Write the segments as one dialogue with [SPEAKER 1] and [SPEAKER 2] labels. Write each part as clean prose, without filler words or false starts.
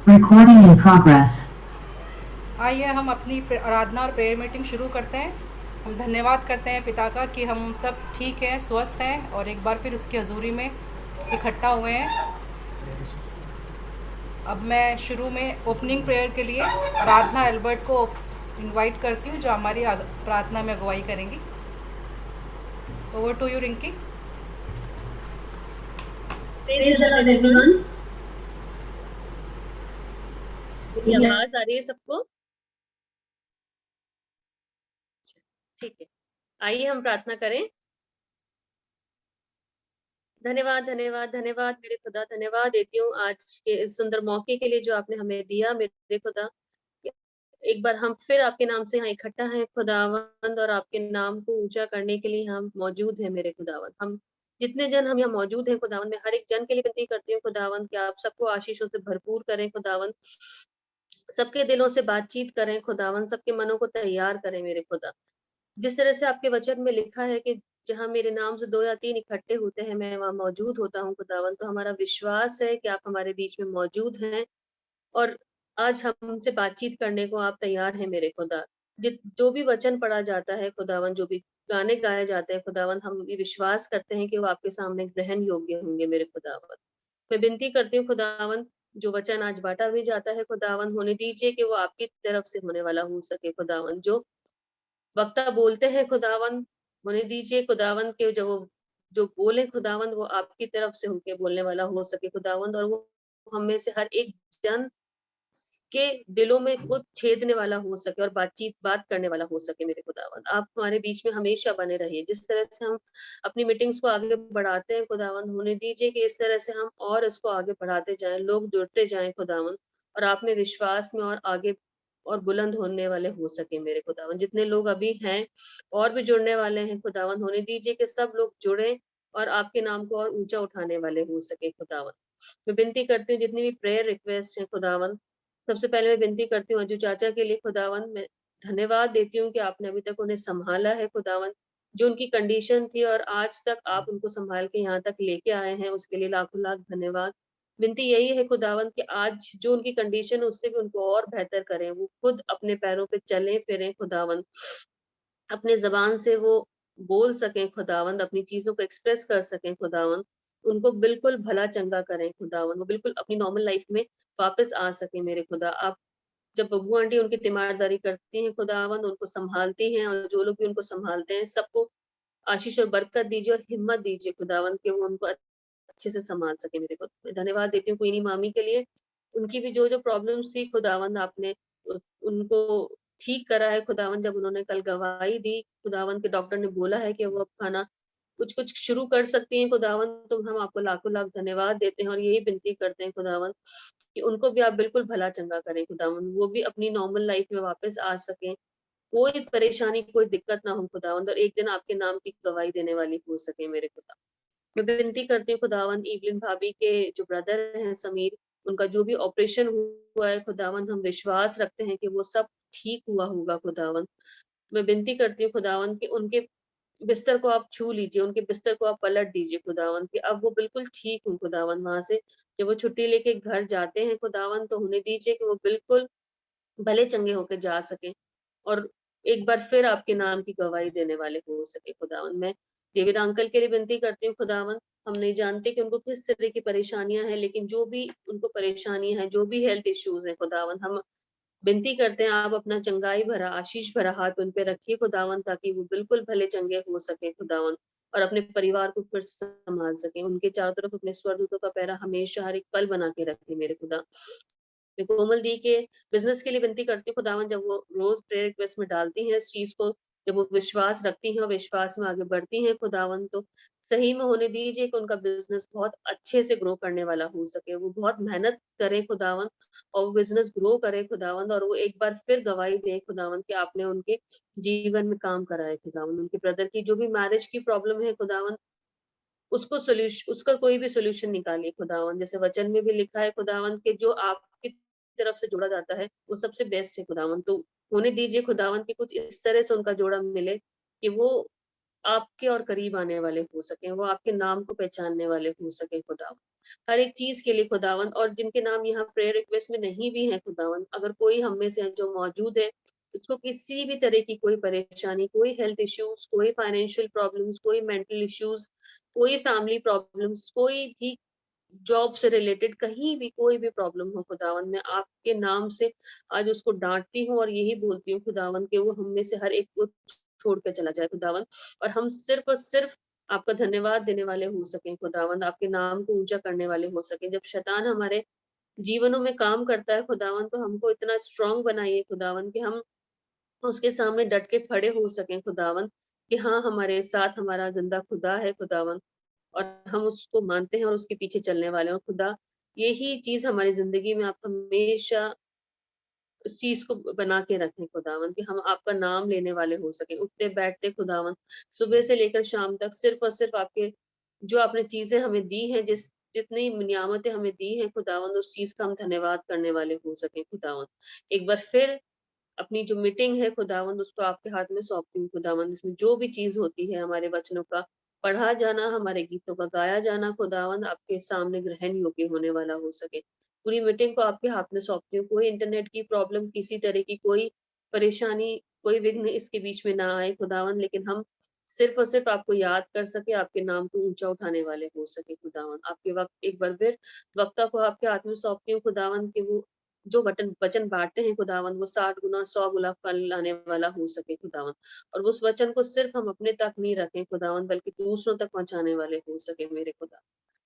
[SPEAKER 1] Recording in progress.
[SPEAKER 2] आइए हम अपनी आराधना और प्रेयर मीटिंग शुरू करते हैं। हम धन्यवाद करते हैं पिता का कि हम सब ठीक हैं, स्वस्थ हैं और एक बार फिर उसकी हजूरी में इकट्ठा हुए हैं। अब मैं शुरू में ओपनिंग प्रेयर के लिए आराधना एल्बर्ट को इनवाइट करती हूँ, जो हमारी प्रार्थना में अगुवाई करेंगी। Over to you Rinki.
[SPEAKER 3] Praise the lord everyone. मेरी आवाज आ रही है सबको? ठीक है, आइए हम प्रार्थना करें। धन्यवाद धन्यवाद धन्यवाद मेरे खुदा, धन्यवाद देती हूँ आज के इस सुंदर मौके के लिए जो आपने हमें दिया मेरे खुदा। एक बार हम फिर आपके नाम से यहाँ इकट्ठा हैं खुदावंद, और आपके नाम को ऊंचा करने के लिए हम मौजूद हैं मेरे खुदावंद। हम जितने जन हम यहाँ मौजूद हैं खुदावंद, मैं हर एक जन के लिए विनती करती हूँ खुदावंद कि आप सबको आशीषों से भरपूर करें खुदावंद। सबके दिलों से बातचीत करें खुदावंद, सबके मनों को तैयार करें मेरे खुदा। जिस तरह से आपके वचन में लिखा है कि जहाँ मेरे नाम से 2 या 3 इकट्ठे होते हैं, मैं वहाँ मौजूद होता हूँ खुदावंद। तो हमारा विश्वास है कि आप हमारे बीच में मौजूद हैं, और आज हमसे बातचीत करने को आप तैयार हैं मेरे खुदा। जो भी वचन पढ़ा जाता है खुदावंद, जो भी गाने गाए जाते हैं खुदावंद, हम ये विश्वास करते हैं कि वो आपके सामने ग्रहण योग्य होंगे मेरे खुदावंद। मैं विनती करती हूँ खुदावंद, जो वचन आज बांटा भी जाता है खुदावंद, होने दीजिए कि वो आपकी तरफ से होने वाला हो सके खुदावंद। जो वक्ता बोलते हैं खुदावंद, होने दीजिए खुदावंद के जो बोले खुदावंद, वो आपकी तरफ से होके बोलने वाला हो सके खुदावंद, और वो हम में से हर एक जन के दिलों में खुद छेदने वाला हो सके और बात करने वाला हो सके मेरे खुदावंद। आप हमारे बीच में हमेशा बने रहिए। जिस तरह से हम अपनी मीटिंग्स को आगे बढ़ाते हैं खुदावंद, होने दीजिए कि इस तरह से हम और इसको आगे बढ़ाते जाएं, लोग जुड़ते जाएं खुदावंद, और आप में विश्वास में और आगे और बुलंद होने वाले हो सके मेरे खुदावंद। जितने लोग अभी हैं और भी जुड़ने वाले हैं खुदावंद, होने दीजिए कि सब लोग जुड़े और आपके नाम को और ऊंचा उठाने वाले हो सके खुदावंद। मैं विनती करती हूँ जितनी भी प्रेयर रिक्वेस्ट है खुदावंद, सबसे पहले मैं विनती करती हूँ अज्जू चाचा के लिए खुदावंद। मैं धन्यवाद देती हूँ कि आपने अभी तक उन्हें संभाला है खुदावंद। जो उनकी कंडीशन थी और आज तक आप उनको संभाल के यहाँ तक लेके आए हैं, उसके लिए लाखों लाख धन्यवाद। विनती यही है खुदावंद कि आज जो उनकी कंडीशन है उससे भी उनको और बेहतर करें, वो खुद अपने पैरों पे चलें फिरें खुदावंद, अपने ज़बान से वो बोल सकें खुदावंद, अपनी चीज़ों को एक्सप्रेस कर सकें खुदावंद। उनको बिल्कुल भला चंगा करें खुदावंद, वो बिल्कुल अपनी नॉर्मल लाइफ में वापस आ सकें मेरे खुदा। आप जब बब्बू आंटी उनकी तीमारदारी करती हैं खुदावंद, उनको सँभालती हैं, और जो लोग भी उनको सँभालते हैं, सबको आशीष और बरकत दीजिए और हिम्मत दीजिए खुदावंद कि वो उनको अच्छे से सँभाल सकें मेरे खुदा। मैं धन्यवाद देती हूँ क्वीनी मामी के लिए। उनकी भी जो-जो प्रॉब्लम्स थी खुदावंद, आपने उनको ठीक करा है खुदावंद। जब उन्होंने कल गवाही दी खुदावंद, के डॉक्टर ने बोला है कि वो अब खाना कुछ-कुछ शुरू कर सकती हैं खुदावंद, तो हम आपको लाखों लाख धन्यवाद देते हैं और यही विनती करते हैं खुदावंद कि उनको भी आप बिल्कुल भला चंगा करें खुदावंद, वो भी अपनी नॉर्मल लाइफ में वापस आ सकें। कोई परेशानी, कोई दिक्कत ना हो खुदावंद, और एक दिन आपके नाम की गवाही देने वाली हो सके मेरे खुदा। मैं विनती करती हूँ खुदावंद, इवलिन भाभी के जो ब्रदर हैं समीर, उनका जो भी ऑपरेशन हुआ है खुदावंद, हम विश्वास रखते हैं कि वो सब ठीक हुआ होगा खुदावंद। मैं विनती करती हूँ खुदावंद कि उनके बिस्तर को आप छू लीजिए, उनके बिस्तर को आप पलट दीजिए खुदावंद, कि अब वो बिल्कुल ठीक हो खुदावंद। वहाँ से जब वो छुट्टी लेके घर जाते हैं खुदावंद, तो होने दीजिए कि वो बिल्कुल भले चंगे होके जा सकें, और एक बार फिर आपके नाम की गवाही देने वाले हो सके खुदावंद। मैं डेविड अंकल के लिए विनती करती हूँ खुदावंद। हम नहीं जानते कि उनको किस तरह की परेशानियां हैं, लेकिन जो भी उनको परेशानियां हैं, जो भी हेल्थ इश्यूज हैं खुदावंद, हम विनती करते हैं आप अपना चंगाई भरा, आशीष भरा हाथ उन पे रखिए खुदावंद, ताकि वो बिल्कुल भले चंगे हो सके खुदावंद, और अपने परिवार को फिर संभाल सके। उनके चारों तरफ अपने स्वर्गदूतों का पहरा हमेशा हर एक पल बना के रखे मेरे खुदा। मैं कोमल दी के बिज़नेस के लिए विनती करती हूँ खुदावन, जब वो रोज़ प्रेयर रिक्वेस्ट में डालती हैं इस चीज़ को, जब वो विश्वास रखती हैं और विश्वास में आगे बढ़ती हैं खुदावन, तो सही में होने दीजिए कि उनका बिज़नेस बहुत अच्छे से ग्रो करने वाला हो सके। वो बहुत मेहनत करें खुदावन, और वो बिज़नेस ग्रो करे खुदावन, और वो एक बार फिर गवाही दें खुदावन कि आपने उनके जीवन में काम करा है खुदावन। उनके ब्रदर की जो भी मैरिज की प्रॉब्लम है खुदावन, उसका कोई भी सॉल्यूशन निकालिए खुदावन। जैसे वचन में भी लिखा है खुदावन कि जो आपकी तरफ से जोड़ा जाता है वो सबसे बेस्ट है खुदावन। तो होने दीजिए खुदावन कि कुछ इस तरह से उनका जोड़ा मिले कि वो आपके और करीब आने वाले हो सकें, वो आपके नाम को पहचानने वाले हो सकें खुदावन। हर एक चीज़ के लिए खुदावंद, और जिनके नाम यहाँ प्रेयर रिक्वेस्ट में नहीं भी हैं खुदावंद, अगर कोई हम में से जो मौजूद है, उसको किसी भी तरह की कोई परेशानी, कोई हेल्थ इश्यूज़, कोई फाइनेंशियल प्रॉब्लम्स, कोई मेंटल इश्यूज़, कोई फैमिली प्रॉब्लम्स, कोई भी जॉब से रिलेटेड कहीं भी कोई भी प्रॉब्लम हो खुदावंद, मैं आपके नाम से आज उसको डाँटती हूँ और यही बोलती हूँ खुदावंद कि वो हम में से हर एक को छोड़ के चला जाए खुदावंद, और हम सिर्फ़ और सिर्फ़ आपका धन्यवाद देने वाले हो सकें खुदावंद, आपके नाम को ऊँचा करने वाले हो सकें। जब शैतान हमारे जीवनों में काम करता है खुदावंद, तो हमको इतना स्ट्रॉन्ग बनाइए खुदावंद कि हम उसके सामने डट के खड़े हो सकें खुदावंद, कि हाँ, हमारे साथ हमारा ज़िंदा खुदा है खुदावंद, और हम उसको मानते हैं और उसके पीछे चलने वाले हैं, और खुदा यही चीज़ हमारी ज़िंदगी में आप हमेशा उस चीज़ को बना के रखें खुदावंद, कि हम आपका नाम लेने वाले हो सकें, उठते-बैठते खुदावंद, सुबह से लेकर शाम तक सिर्फ़ और सिर्फ़ आपके जो आपने चीज़ें हमें दी हैं, जितनी नियामतें हमें दी हैं खुदावंद, उस चीज़ का हम धन्यवाद करने वाले हो सकें खुदावंद। एक बार फिर अपनी जो मीटिंग है खुदावंद, उसको आपके हाथ में सौंपती हूँ खुदावंद। इसमें जो भी चीज़ होती है, हमारे वचनों का पढ़ा जाना, हमारे गीतों का गाया जाना खुदावंद, आपके सामने ग्रहण योग्य होने वाला हो सके। पूरी मीटिंग को आपके हाथ में सौंपती हूँ। कोई इंटरनेट की प्रॉब्लम, किसी तरह की कोई परेशानी, कोई विघ्न इसके बीच में ना आए खुदावंद, लेकिन हम सिर्फ़ और सिर्फ़ आपको याद कर सकें, आपके नाम को ऊँचा उठाने वाले हो सके खुदावंद। आपके एक बार फिर वक्ता को आपके हाथ में सौंपती हूँ खुदावंद, कि वो जो वचन बाँटते हैं खुदावंद, वो 60 गुना और 100 गुना फल लाने वाला हो सके खुदावंद। और उस वचन को सिर्फ़ हम अपने तक नहीं रखें खुदावंद, बल्कि दूसरों तक पहुँचाने वाले हो सके मेरे खुदा।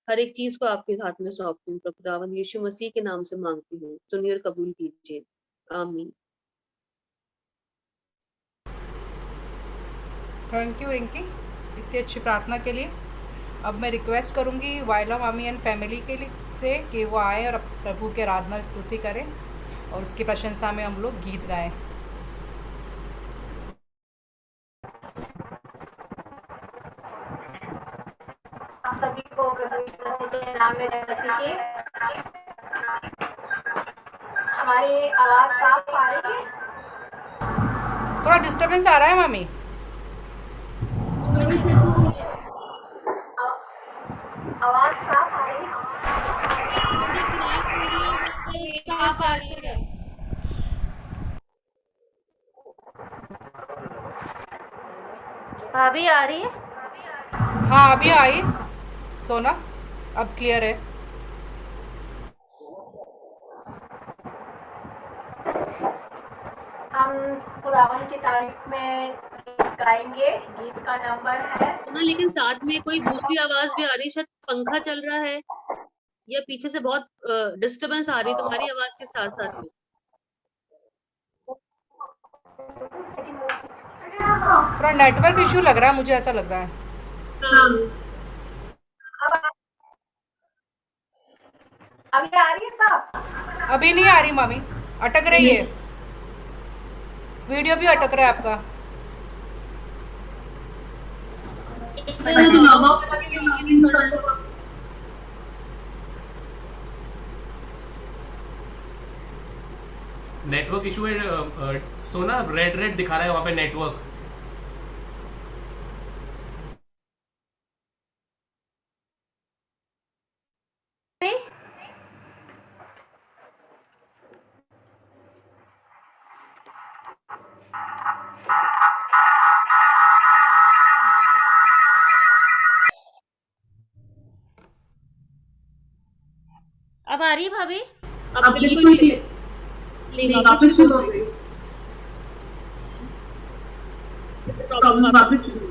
[SPEAKER 3] हर एक चीज़ को आपके हाथ में सौंपती हूँ खुदावंद, यीशु मसीह के नाम से माँगती हूँ। सुनिए और कबूल कीजिए। आमीन।
[SPEAKER 2] थैंक यू रिंकी इतनी अच्छी प्रार्थना के लिए। अब मैं रिक्वेस्ट करूँगी वायला मामी एंड फैमिली के लिए से कि वो आए और प्रभु के आराधना स्तुति करें और उसकी प्रशंसा में हम लोग गीत गाएं।
[SPEAKER 1] आप सभी को प्रभु यीशु मसीह के नाम में जय मसीह की। हमारी आवाज साफ आ रही है?
[SPEAKER 2] थोड़ा डिस्टर्बेंस आ रहा है मामी।
[SPEAKER 1] आवाज साफ आ रही है?
[SPEAKER 4] साफ आ रही है।
[SPEAKER 1] अभी आ रही है?
[SPEAKER 2] हाँ अभी आई सोना, अब क्लियर है।
[SPEAKER 1] हम खुदावन की तारीफ में गीत गाएंगे। गीत का नंबर है
[SPEAKER 3] ना, लेकिन साथ में कोई दूसरी आवाज़ भी आ रही है, शायद पंखा चल रहा है या पीछे से बहुत डिस्टर्बेंस आ रही है तुम्हारी आवाज़ के साथ-साथ में।
[SPEAKER 2] थोड़ा नेटवर्क इशू लग रहा है, मुझे ऐसा लग रहा है।
[SPEAKER 1] अभी आ रही है साफ?
[SPEAKER 2] अभी नहीं आ रही मामी, अटक रही है, वीडियो भी अटक रहा है आपका।
[SPEAKER 5] नेटवर्क इशू है सोना, रेड रेड दिखा रहा है वहाँ पे नेटवर्क।
[SPEAKER 4] अब आ रही है भाभी?
[SPEAKER 3] अब बिल्कुल वापस शुरू हो गई। प्रॉब्लम वापस शुरू।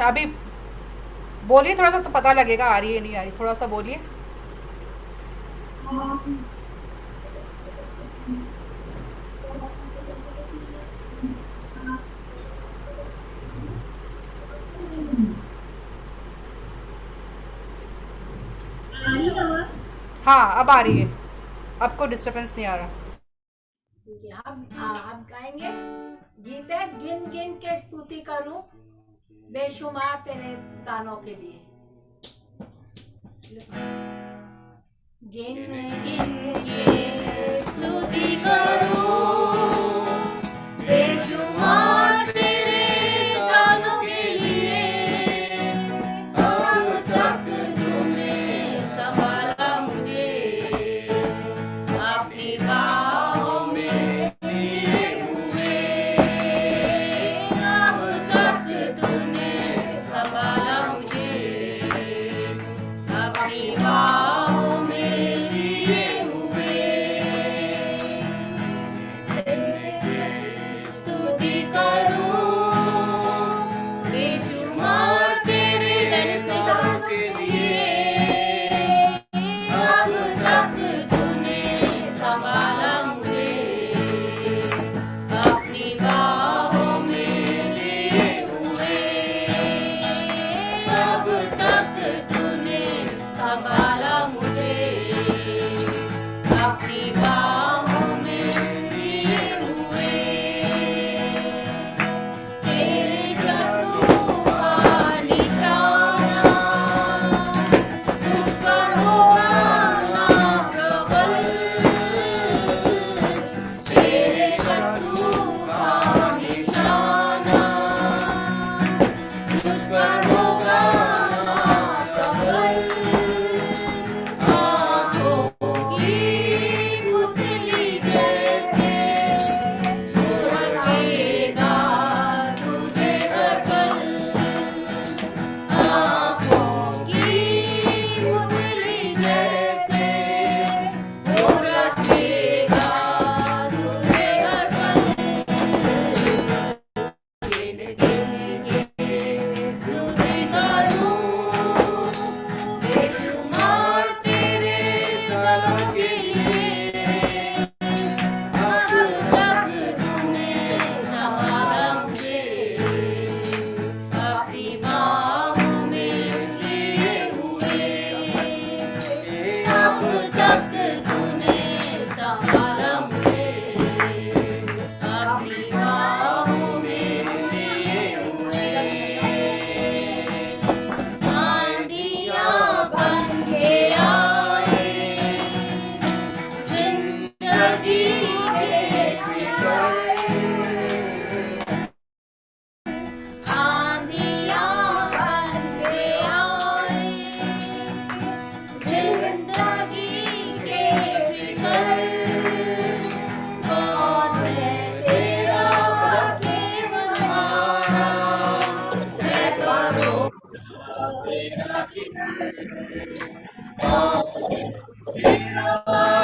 [SPEAKER 2] अभी बोलिए थोड़ा सा तो पता लगेगा आ रही है नहीं आ रही, थोड़ा सा बोलिए। हाँ अब आ रही है, अब कोई डिस्टर्बेंस नहीं आ रहा।
[SPEAKER 1] हम गाएंगे। गीत है गिन गिन के स्तुति करूं बेशुमार तेरे दानों के लिए। गिन गिन के
[SPEAKER 4] स्तुति करूं बेशुमार तेरे दानों के लिए, अब तक तूने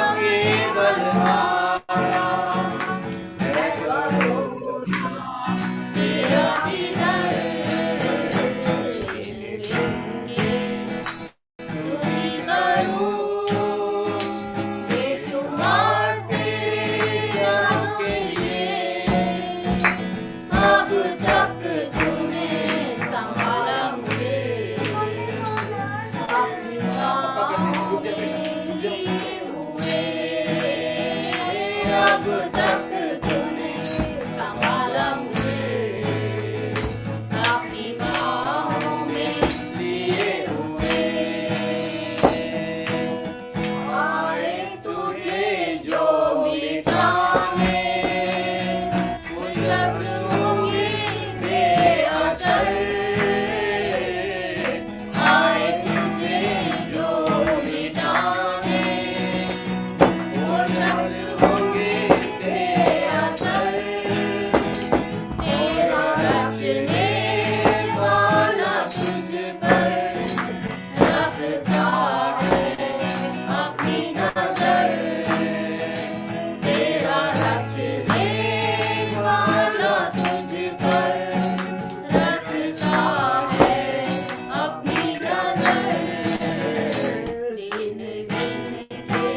[SPEAKER 4] केवल हारा है भरोसा तेरा इधर गिनगे स्तुति करूं बेशुमार तेरे नाम के लिए अब तक तूने संभाला मुझे अपनी बाहों में लिए हुए अब तक तूने संभाला मुझे अपनी बाहों में लिए हुए आए तुझे जो मिटाने कुछ शत्रुओं की बेअसर आए तुझे जो मिटाने कुछ शत्रुओं की बेअसर तेरा रचने वाला तुझ पर रखता है अपनी नजर तेरा रचने वाला तुझ पर रखता है अपनी नजर गिन गिन के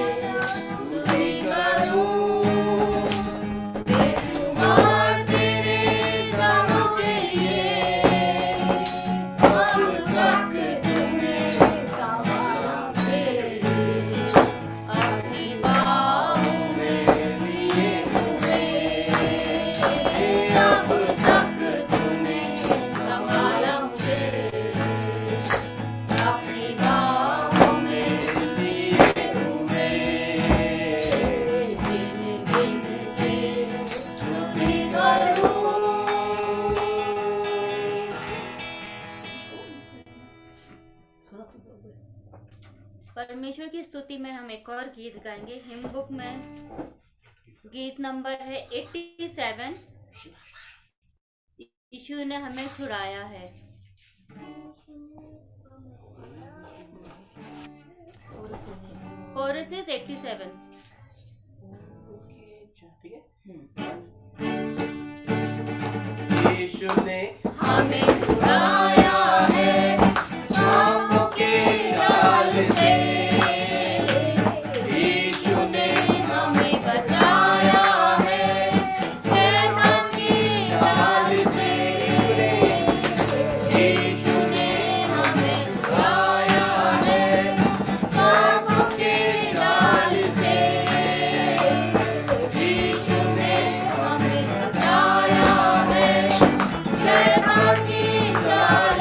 [SPEAKER 4] स्तुति करूं बेशुमार तेरे दानों के लिए अब तक तूने संभाला मेरे अपनी बाहों में लिए हुए अब तक तूने संभाला मुझे अपनी बाहों में लिए हुए गिन गिन के स्तुति करूं
[SPEAKER 6] परमेश्वर की स्तुति में हम एक और गीत गाएंगे। हिम बुक में गीत नंबर है 87। यीशु ने हमें छुड़ाया है। कोरसेस 87।
[SPEAKER 7] यीशु ने
[SPEAKER 4] हमें छुड़ाया है पापों के जाल से यीशु ने हमें बचाया है शैतान की जाल से यीशु ने हमें छुड़ाया है पापों के जाल से यीशु ने हमें बचाया है शैतान की जाल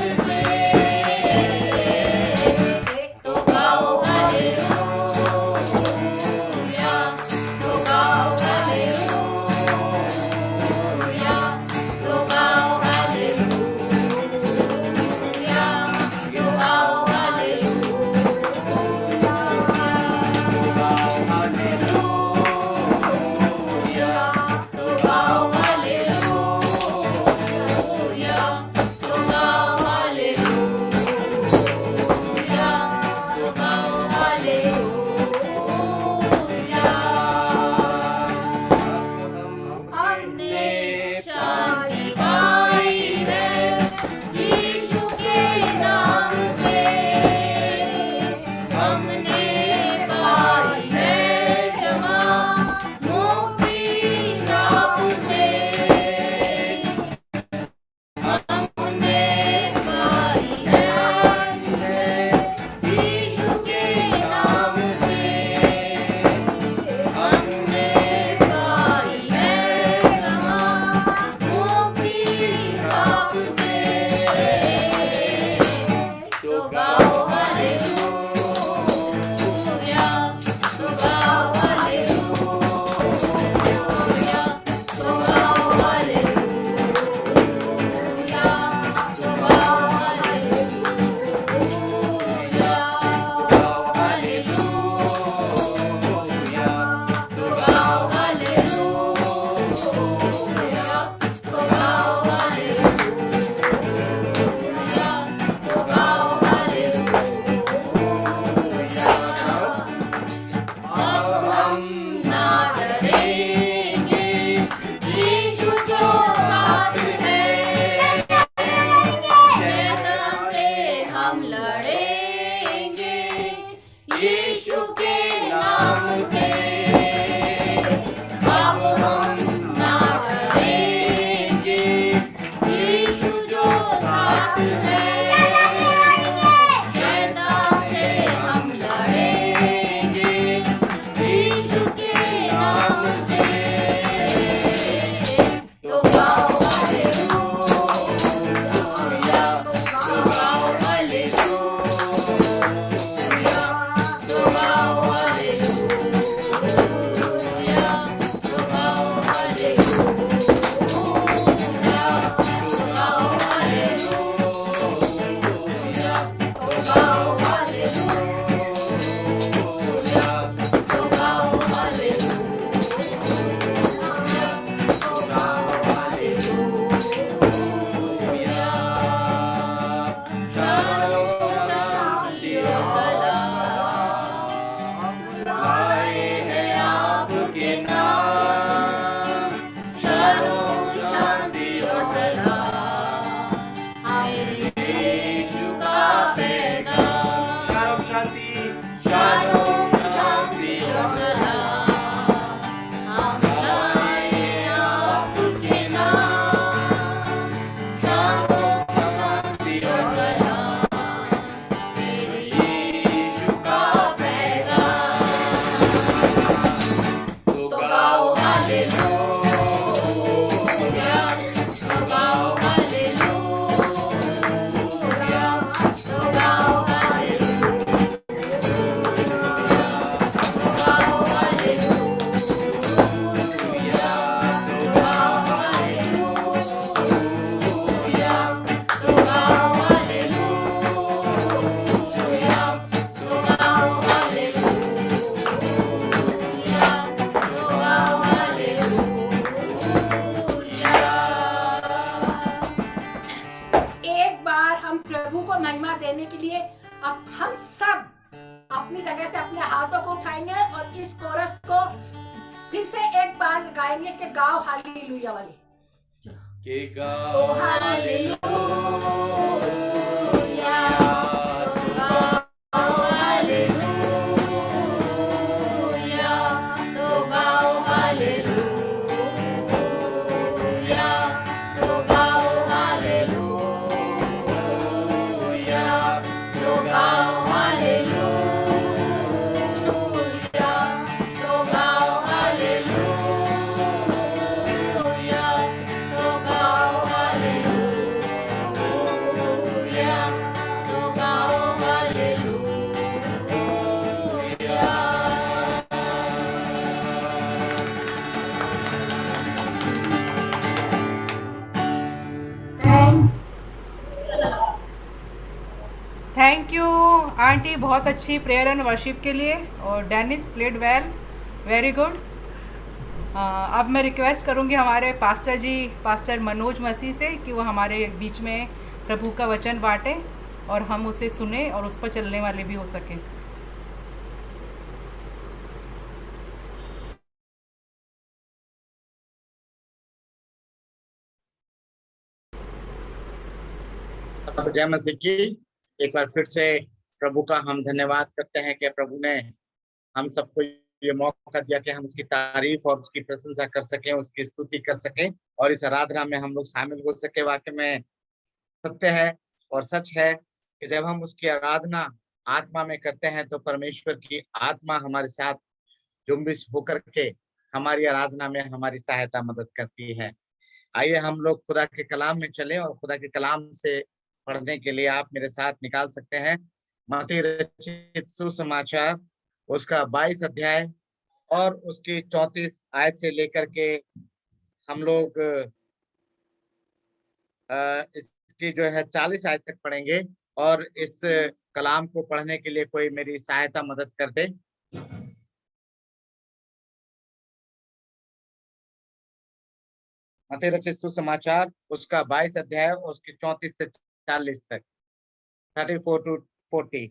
[SPEAKER 1] एक बार हम प्रभु को महिमा देने के लिए अब हम सब अपनी जगह से अपने हाथों को उठाएंगे और इस कोरस को फिर से एक बार गाएंगे कि गाओ हालेलुया वाली।
[SPEAKER 4] के
[SPEAKER 1] ओ हालेलुया,
[SPEAKER 2] थैंक यू आंटी, बहुत अच्छी प्रेयर एंड वर्शिप के लिए। और Dennis played well, very good. अब मैं रिक्वेस्ट करूंगी हमारे पास्टर जी, पास्टर मनोज मसीह से कि वो हमारे बीच में प्रभु का वचन बांटे और हम उसे सुने और उस पर चलने वाले भी हो सकें।
[SPEAKER 7] जय मसीह की। एक बार फिर से प्रभु का हम धन्यवाद करते हैं कि प्रभु ने हम सबको ये मौका दिया कि हम उसकी तारीफ और उसकी प्रशंसा कर सकें, उसकी स्तुति कर सकें और इस आराधना में हम लोग शामिल हो सके। वाकई में सत्य है और सच है कि जब हम उसकी आराधना आत्मा में करते हैं तो परमेश्वर की आत्मा हमारे साथ जुम्बिश होकर के हमारी आराधना में हमारी सहायता मदद करती है। आइए हम लोग खुदा के कलाम में चलें और खुदा के कलाम से पढ़ने के लिए आप मेरे साथ निकाल सकते हैं मत्ती रचित सुसमाचार उसका 22 अध्याय और उसकी 34 आयत से लेकर के हम लोग इसकी जो है 40 आयत तक पढ़ेंगे। और इस कलाम को पढ़ने के लिए कोई मेरी सहायता मदद कर दे। मत्ती रचित सुसमाचार उसका 22 अध्याय और उसकी 34 से 40 तक, 34 to 40।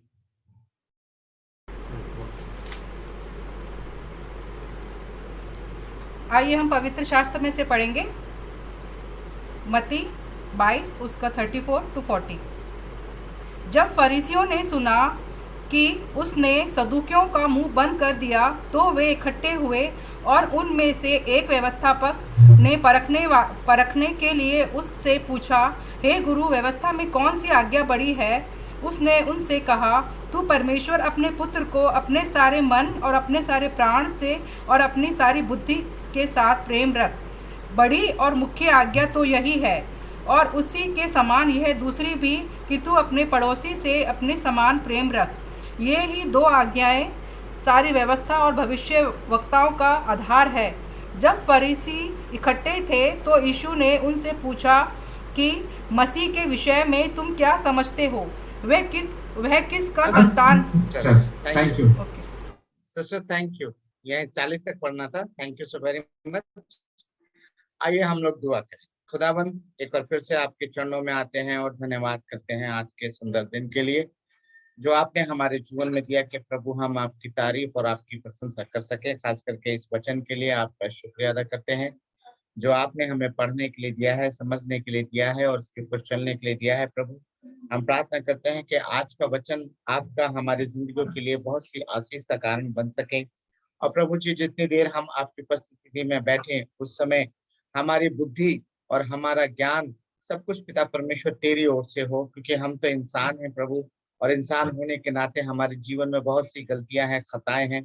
[SPEAKER 2] आइए हम पवित्र शास्त्र में से पढ़ेंगे मत्ती 22 उसका 34 to 40। जब फरीसियों ने सुना कि उसने सदूकियों का मुंह बंद कर दिया तो वे इकट्ठे हुए और उनमें से एक व्यवस्थापक ने परखने के लिए उससे पूछा, हे गुरु, व्यवस्था में कौन सी आज्ञा बड़ी है? उसने उनसे कहा, तू परमेश्वर अपने पुत्र को अपने सारे मन और अपने सारे प्राण से और अपनी सारी बुद्धि के साथ प्रेम रख। बड़ी और मुख्य आज्ञा तो यही है, और उसी के समान यह दूसरी भी कि तू अपने पड़ोसी से अपने समान प्रेम रख। ये ही दो आज्ञाएं सारी व्यवस्था और भविष्य वक्ताओं का आधार है। जब फरीसी इकट्ठे थे तो यीशु ने उनसे पूछा कि मसीह के विषय में तुम क्या समझते हो? वह किसका संतान?
[SPEAKER 7] Thank you sister, thank you. यह 40 तक पढ़ना था। Thank you so very much. आइए हम लोग दुआ करें। खुदाबंद, एक बार फिर से आपके चरणों में आते हैं और धन्यवाद करते हैं आज के सुंदर दिन के लिए जो आपने हमारे जीवन में दिया कि प्रभु हम आपकी तारीफ और आपकी प्रशंसा कर सके। खास करके इस वचन के लिए आपका शुक्रिया अदा करते हैं जो आपने हमें पढ़ने के लिए दिया है, समझने के लिए दिया है और उसके ऊपर चलने के लिए दिया है। प्रभु, हम प्रार्थना करते हैं कि आज का वचन आपका हमारी जिंदगी के लिए बहुत सी आशीष का कारण बन सके। और प्रभु जी, जितनी देर हम आपकी उपस्थिति में बैठे उस समय हमारी बुद्धि और हमारा ज्ञान सब कुछ पिता परमेश्वर तेरी ओर से हो, क्योंकि हम तो इंसान हैं प्रभु, और इंसान होने के नाते हमारे जीवन में बहुत सी गलतियां हैं, खताएं हैं।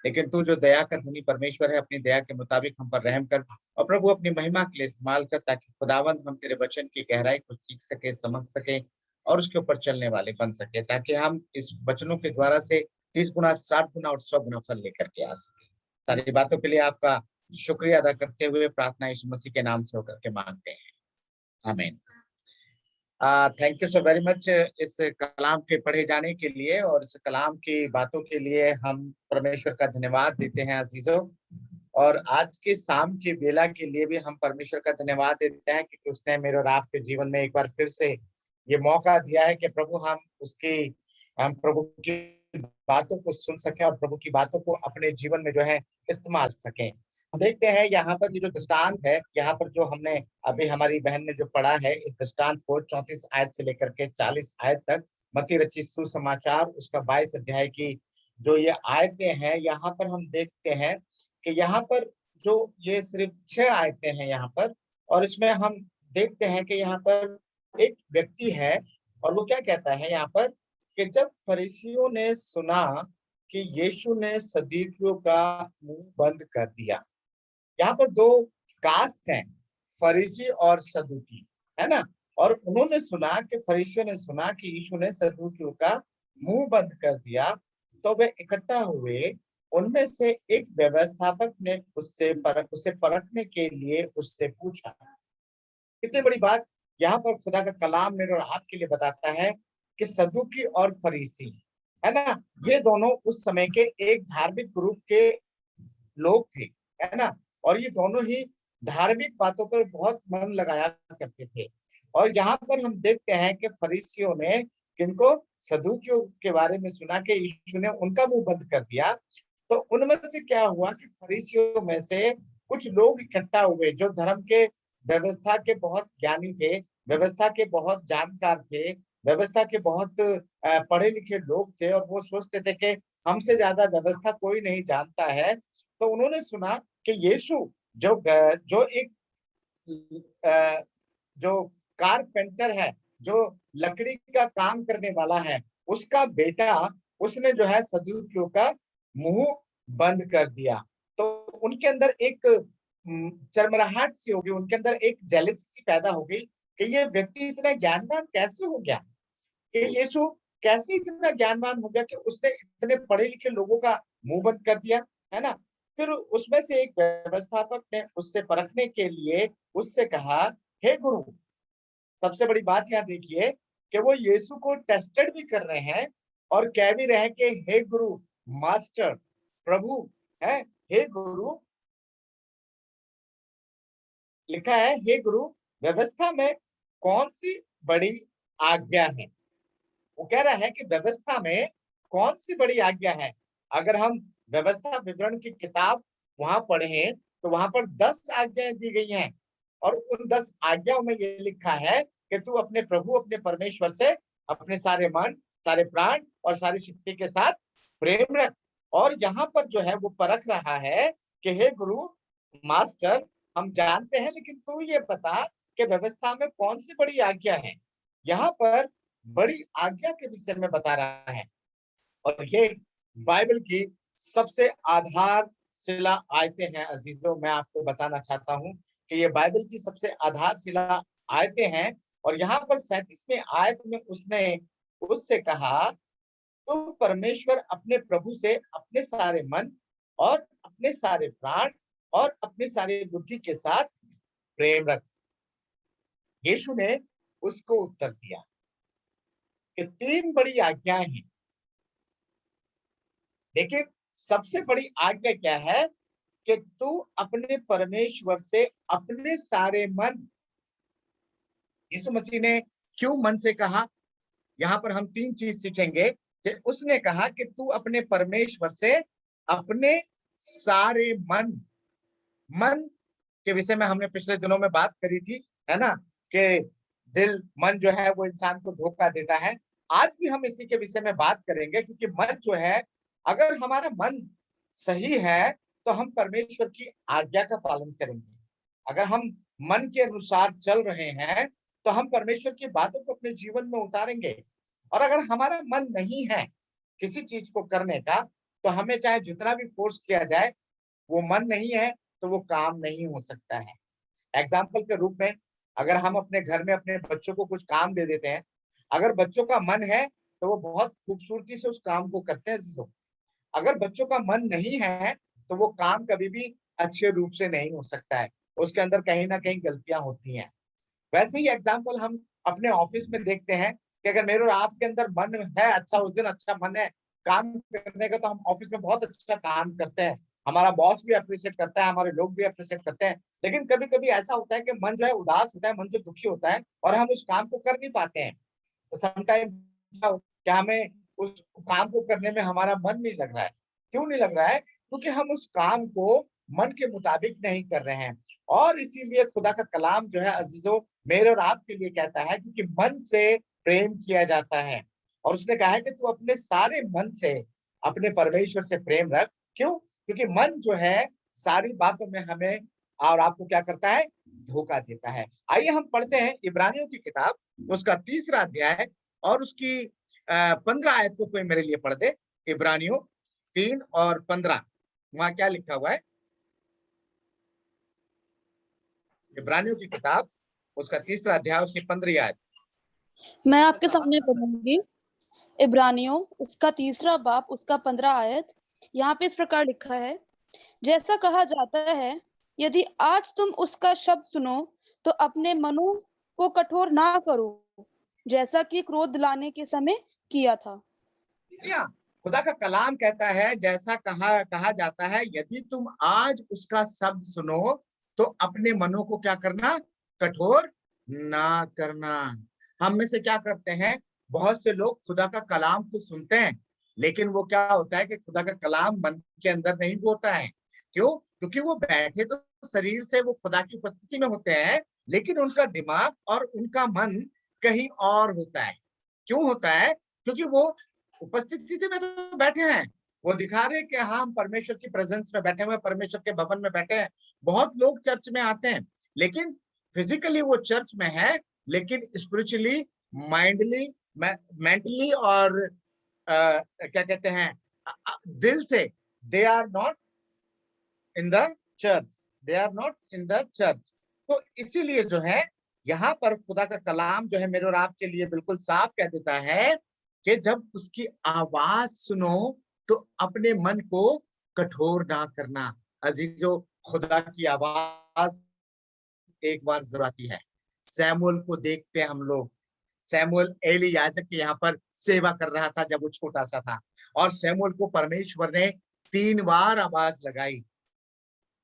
[SPEAKER 7] लेकिन तू जो दया का धनी परमेश्वर है, अपनी दया के मुताबिक हम पर रहम कर और प्रभु अपनी महिमा के लिए इस्तेमाल कर, ताकि खुदावंद हम तेरे वचन की गहराई को सीख सके, समझ सके और उसके ऊपर चलने वाले बन सके, ताकि हम इस वचनों के द्वारा से 30 गुना, 60 गुना और 100 गुना फल लेकर के आ सके। सारी बातों के लिए आपका शुक्रिया अदा करते हुए प्रार्थना यीशु मसीह के नाम से होकर के मांगते हैं, आमीन। Thank you so very much इस कलाम के पढ़े जाने के लिए और इस कलाम की बातों के लिए हम परमेश्वर का धन्यवाद देते हैं अजीजों। और आज के शाम की बेला के लिए भी हम परमेश्वर का धन्यवाद देते हैं क्योंकि उसने मेरे और आपके जीवन में एक बार फिर से ये मौका दिया है कि प्रभु हम प्रभु की बातों को सुन सकें और प्रभु की बातों को अपने जीवन में जो है इस्तेमाल सकें। देखते हैं यहाँ पर ये जो दृष्टांत है, यहाँ पर जो हमने अभी हमारी बहन ने जो पढ़ा है, इस दृष्टांत को 34 आयत से लेकर के 40 आयत तक, मत्ती रचित सुसमाचार उसका 22 अध्याय की जो ये आयतें हैं, यहाँ पर हम देखते हैं कि यहाँ पर जो ये सिर्फ 6 आयतें हैं यहाँ पर, और इसमें हम देखते हैं कि यहाँ पर एक व्यक्ति है और वो क्या कहता है यहाँ पर कि जब फरीसियों ने सुना कि यीशु ने सदूकियों का मुंह बंद कर दिया। यहाँ पर 2 कास्ट हैं, फरीसी और सदूकी, है ना। और उन्होंने सुना कि फरीसियों ने सुना कि यीशु ने सदूकियों का मुंह बंद कर दिया, तो वे इकट्ठा हुए। उनमें से एक व्यवस्थापक ने उसे परखने के लिए उससे पूछा। कितनी बड़ी बात यहाँ पर खुदा का कलाम मेरे और आपके लिए बताता है कि सदूकी और फरीसी, है ना, ये दोनों उस समय के एक धार्मिक ग्रुप के लोग थे, है ना। और ये दोनों ही धार्मिक बातों पर बहुत मन लगाया करते थे। और यहाँ पर हम देखते हैं कि फरीसियों ने किनको, सदूकियों के बारे में सुना कि यीशु ने उनका मुंह बंद कर दिया। तो उनमें से क्या हुआ कि फरीसियों में से कुछ लोग इकट्ठा हुए जो धर्म के, व्यवस्था के बहुत ज्ञानी थे, व्यवस्था के बहुत जानकार थे, व्यवस्था के बहुत पढ़े लिखे लोग थे, और वो सोचते थे कि हमसे ज्यादा व्यवस्था कोई नहीं जानता है। तो उन्होंने सुना कि यीशु जो एक जो कारपेंटर है, जो लकड़ी का काम करने वाला है, उसका बेटा, उसने जो है सदूकियों का मुंह बंद कर दिया। तो उनके अंदर एक चरमराहट सी हो गई, उनके अंदर एक जेलसी पैदा हो गई कि ये व्यक्ति इतना ज्ञानवान कैसे हो गया, कि यीशु कैसे इतना ज्ञानवान हो गया कि उसने इतने पढ़े लिखे लोगों का मुंह बंद कर दिया, है ना। फिर उसमें से एक व्यवस्थापक ने उससे परखने के लिए उससे कहा, हे गुरु। सबसे बड़ी बात यहाँ देखिए कि वो यीशु को टेस्टेड भी कर रहे हैं और कह भी रहे हैं कि हे गुरु, मास्टर, प्रभु, है, हे गुरु। लिखा है, हे गुरु, व्यवस्था में कौन सी बड़ी आज्ञा है। वो कह रहा है कि व्यवस्था में कौन सी बड़ी आज्ञा है। अगर हम व्यवस्था विवरण की किताब वहां पढ़ें तो वहां पर 10 आज्ञाएं दी गई हैं, और उन 10 आज्ञाओं में ये लिखा है कि तू अपने प्रभु, अपने परमेश्वर से अपने सारे मन, सारे प्राण और सारी शक्ति के साथ प्रेम रख। और यहाँ पर जो है वो परख रहा है कि हे गुरु, मास्टर, हम जानते हैं, लेकिन तू ये बता कि व्यवस्था में कौन सी बड़ी आज्ञा है। यहाँ पर बड़ी आज्ञा के विषय में बता रहा है, और ये बाइबल की सबसे आधारशिला आयतें हैं अजीजों। मैं आपको बताना चाहता हूं कि ये बाइबल की सबसे आधारशिला आयतें हैं। और यहाँ पर 37वें आयत में उसने उससे कहा, तुम परमेश्वर अपने प्रभु से अपने सारे मन और अपने सारे प्राण और अपने सारे बुद्धि के साथ प्रेम रख। यीशु ने उसको उत्तर दिया कि 3 बड़ी आज्ञाएं हैं, लेकिन सबसे बड़ी आज्ञा क्या है कि तू अपने परमेश्वर से अपने सारे मन। यीशु मसीह ने क्यों मन से कहा? यहाँ पर हम 3 चीज सीखेंगे कि उसने कहा कि तू अपने परमेश्वर से अपने सारे मन के विषय में हमने पिछले दिनों में बात करी थी, है ना, कि दिल, मन जो है वो इंसान को धोखा देता है। आज भी हम इसी के विषय में बात करेंगे, क्योंकि मन जो है, अगर हमारा मन सही है तो हम परमेश्वर की आज्ञा का पालन करेंगे। अगर हम मन के अनुसार चल रहे हैं तो हम परमेश्वर की बातों को अपने जीवन में उतारेंगे। और अगर हमारा मन नहीं है किसी चीज को करने का, तो हमें चाहे जितना भी फोर्स किया जाए, वो मन नहीं है तो वो काम नहीं हो सकता है। एग्जाम्पल के रूप में अगर हम अपने घर में अपने बच्चों को कुछ काम दे देते हैं, अगर बच्चों का मन है तो वो बहुत खूबसूरती से उस काम को करते हैं। अगर बच्चों का मन नहीं है तो वो काम कभी भी अच्छे रूप से नहीं हो सकता है, उसके अंदर कहीं ना कहीं गलतियां होती हैं। वैसे ही एग्जाम्पल हम अपने ऑफिस में देखते हैं कि अगर मेरे और आपके अंदर मन है अच्छा, उस दिन अच्छा मन है काम करने का, तो हम ऑफिस में बहुत अच्छा काम करते हैं, हमारा बॉस भी अप्रिशिएट करता है, हमारे लोग भी अप्रिशिएट करते हैं। लेकिन कभी कभी ऐसा होता है कि मन जो है उदास होता है, मन जो दुखी होता है और हम उस काम को कर नहीं पाते हैं। तो समटाइम क्या हमें उस काम को करने में हमारा मन नहीं लग रहा है। क्यों नहीं लग रहा है? क्योंकि हम उस काम को मन के मुताबिक नहीं कर रहे हैं। और इसीलिए खुदा का कलाम जो है अजीजों मेरे और आपके लिए कहता है, क्योंकि मन से प्रेम किया जाता है। और उसने कहा है कि तू अपने सारे मन से अपने परमेश्वर से प्रेम रख। क्यों? क्योंकि मन जो है सारी बातों में हमें और आपको क्या करता है? धोखा देता है। आइए हम पढ़ते हैं इब्रानियों की किताब, उसका 3रा अध्याय और उसकी 15 आयत को कोई मेरे लिए पढ़ दे। इब्रानियों 3 और 15, वहां क्या लिखा हुआ है? इब्रानियों की किताब उसका 3रा अध्याय उसकी 15 आयत।
[SPEAKER 8] मैं आपके सामने पढ़ूंगी। इब्रानियों उसका 3रा बाब उसका 15 आयत। यहाँ पे इस प्रकार लिखा है, जैसा कहा जाता है, यदि आज तुम उसका शब्द सुनो तो अपने मनों को कठोर ना करो, जैसा कि क्रोध लाने के समय किया था।
[SPEAKER 7] खुदा का कलाम कहता है, जैसा कहा जाता है, यदि तुम आज उसका शब्द सुनो तो अपने मनों को क्या करना? कठोर ना करना। हम में से क्या करते हैं? बहुत से लोग खुदा का कलाम तो सुनते हैं, लेकिन वो क्या होता है कि खुदा का कलाम मन के अंदर नहीं बोलता है। क्यों? क्योंकि वो बैठे तो शरीर से वो खुदा की उपस्थिति में होते हैं, लेकिन उनका दिमाग और उनका मन कहीं और होता है। क्यों होता है? क्योंकि वो उपस्थिति में तो बैठे हैं, वो दिखा रहे कि हाँ हम परमेश्वर की प्रेजेंस में बैठे हुए, परमेश्वर के भवन में बैठे हैं। बहुत लोग चर्च में आते हैं, लेकिन फिजिकली वो चर्च में है, लेकिन स्पिरिचुअली, माइंडली, मेंटली और क्या कहते हैं, दिल से they are not in the church, they are not in the church. तो इसीलिए जो है यहाँ पर खुदा का कलाम जो है मेरे और आपके लिए बिल्कुल साफ कह देता है कि जब उसकी आवाज सुनो तो अपने मन को कठोर ना करना। अजीजों, खुदा की आवाज एक बार जरूर आती है। सैमुअल को देखते हैं हम लोग। सैमुअल एली याजक के यहाँ पर सेवा कर रहा था जब वो छोटा सा था, और सैमुअल को परमेश्वर ने 3 बार आवाज लगाई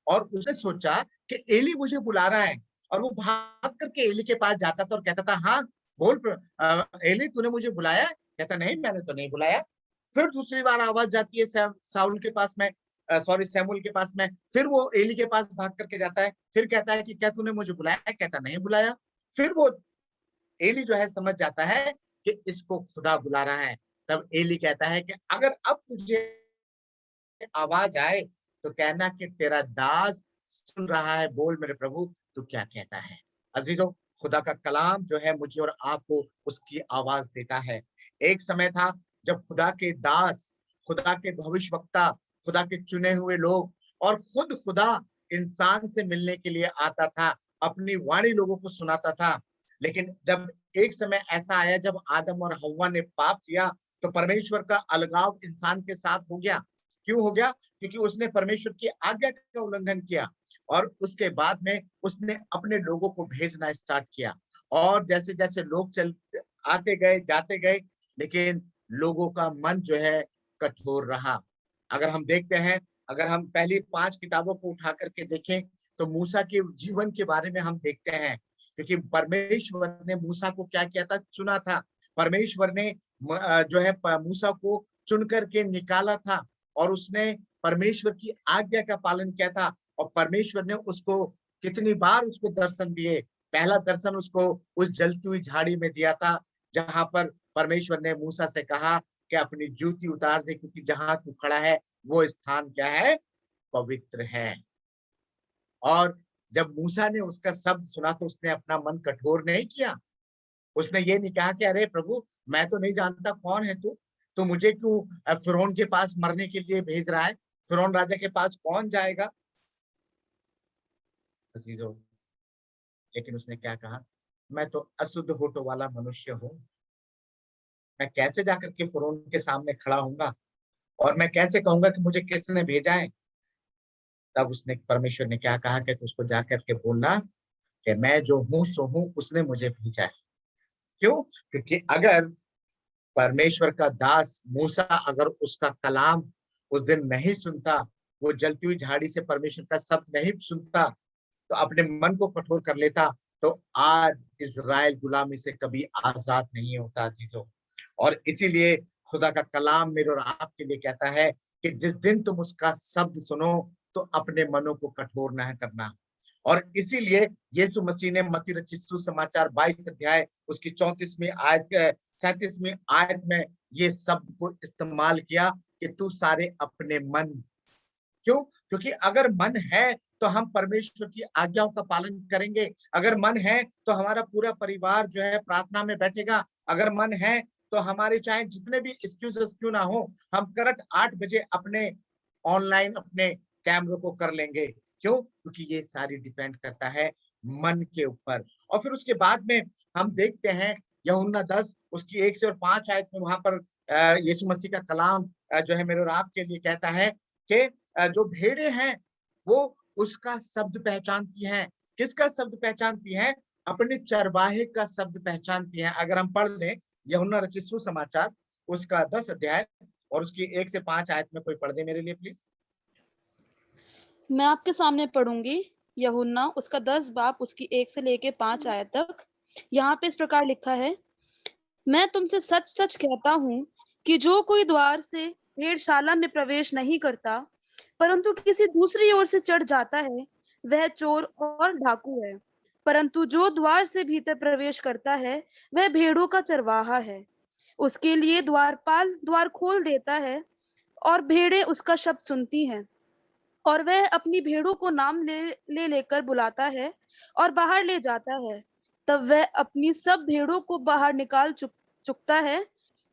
[SPEAKER 7] और उसने सोचा कि एली मुझे बुला रहा है, और वो भाग करके एली के पास जाता था और कहता था, हाँ बोल एली, तूने मुझे बुलाया? कहता नहीं, मैंने तो नहीं बुलाया। फिर दूसरी बार आवाज जाती है साउल के पास में, सैमुअल के पास में। फिर वो एली के पास भाग करके जाता है, फिर कहता है कि क्या तूने मुझे बुलाया? कहता नहीं बुलाया। फिर वो एली जो है समझ जाता है कि इसको खुदा बुला रहा है। तब एली कहता है कि अगर अब तुझे आवाज आए तो कहना कि तेरा दास सुन रहा है, बोल मेरे प्रभु तू क्या कहता है। अजीजों, खुदा का कलाम जो है मुझे और आपको उसकी आवाज देता है। एक समय था जब खुदा के दास, खुदा के भविष्यवक्ता, खुदा के चुने हुए लोग और खुद खुदा इंसान से मिलने के लिए आता था, अपनी वाणी लोगों को सुनाता था। लेकिन जब एक समय ऐसा आया जब आदम और हव्वा ने पाप किया, तो परमेश्वर का अलगाव इंसान के साथ हो गया। क्यों हो गया? क्योंकि उसने परमेश्वर की आज्ञा का उल्लंघन किया, और उसके बाद में उसने अपने लोगों को भेजना स्टार्ट किया। और जैसे जैसे लोग आते गए, जाते गए, लेकिन लोगों का मन जो है कठोर रहा। अगर हम देखते हैं, अगर हम पहली 5 किताबों को उठा करके देखें तो मूसा के जीवन के बारे में हम देखते हैं, क्योंकि परमेश्वर ने मूसा को क्या किया था? चुना था। परमेश्वर ने जो है मूसा को चुन करके निकाला था, और उसने परमेश्वर की आज्ञा का पालन किया था। और परमेश्वर ने उसको कितनी बार उसको दर्शन दिए। पहला दर्शन उसको उस जलती हुई झाड़ी में दिया था, जहां पर परमेश्वर ने मूसा से कहा कि अपनी जूती उतार दे, क्योंकि जहां तू खड़ा है वो स्थान क्या है? पवित्र है। और जब मूसा ने उसका शब्द सुना तो उसने अपना मन कठोर नहीं किया। उसने ये नहीं कहा कि अरे प्रभु, मैं तो नहीं जानता कौन है तू, तो मुझे क्यों फिरौन के पास मरने के लिए भेज रहा है? फिरौन राजा के पास कौन जाएगा? अजीजों, लेकिन उसने क्या कहा, मैं तो अशुद्ध होठों वाला मनुष्य हूँ, मैं कैसे जाकर के फिरौन के सामने खड़ा होऊंगा और मैं कैसे कहूंगा कि मुझे किसने भेजा है? तब उसने, परमेश्वर ने क्या कहा कि उसको जाकर के बोलना कि मैं जो हूँ सो हूँ, उसने मुझे भेजा है। क्यों? क्योंकि अगर परमेश्वर का दास मूसा अगर उसका कलाम उस दिन नहीं सुनता, वो जलती हुई झाड़ी से परमेश्वर का शब्द नहीं सुनता, तो अपने मन को कठोर कर लेता, तो आज इज़राइल गुलामी से कभी आजाद नहीं होता अजीजों। और इसीलिए खुदा का कलाम मेरे और आपके लिए कहता है कि जिस दिन तुम उसका शब्द सुनो तो अपने मनों को कठोर ना करना। और इसीलिए यीशु मसीह ने मत्ती रचित सुसमाचार 22 अध्याय उसकी 34वीं आयत 37वीं आयत में ये शब्द को इस्तेमाल किया कि तू सारे अपने मन। क्यों? क्योंकि अगर मन है तो हम परमेश्वर की आज्ञाओं का पालन करेंगे। अगर मन है तो हमारा पूरा परिवार जो है प्रार्थना में बैठेगा। अगर मन है तो हमारे चाहे जितने भी एक्सक्यूजेस क्यों ना हो, हम करेक्ट 8 बजे अपने ऑनलाइन अपने कैमरों को कर लेंगे। क्यों? क्योंकि ये सारी डिपेंड करता है मन के ऊपर। और फिर उसके बाद में हम देखते हैं यूहन्ना 10 उसकी 1 से और 5 आयत में वहां पर यीशु मसीह का कलाम जो है मेरे और आपके लिए कहता है कि जो भेड़ें हैं वो उसका शब्द पहचानती हैं। किसका शब्द पहचानती हैं? अपने चरवाहे का शब्द पहचानती हैं। अगर हम पढ़ लें यूहन्ना रचित सुसमाचार उसका 10 अध्याय और उसकी 1 से 5 आयत में कोई पढ़ दे मेरे लिए प्लीज।
[SPEAKER 8] मैं आपके सामने पढ़ूंगी यूहन्ना उसका 10 बाब उसकी 1 से लेके 5 आयत तक। यहाँ पे इस प्रकार लिखा है, मैं तुमसे सच सच कहता हूँ कि जो कोई द्वार से भेड़शाला में प्रवेश नहीं करता परंतु किसी दूसरी ओर से चढ़ जाता है, वह चोर और डाकू है। परंतु जो द्वार से भीतर प्रवेश करता है वह भेड़ों का चरवाहा है। उसके लिए द्वारपाल द्वार खोल देता है और भेड़ें उसका शब्द सुनती हैं और वह अपनी भेड़ों को नाम ले लेकर बुलाता है और बाहर ले जाता है। तब वह अपनी सब भेड़ों को बाहर निकाल चुकता है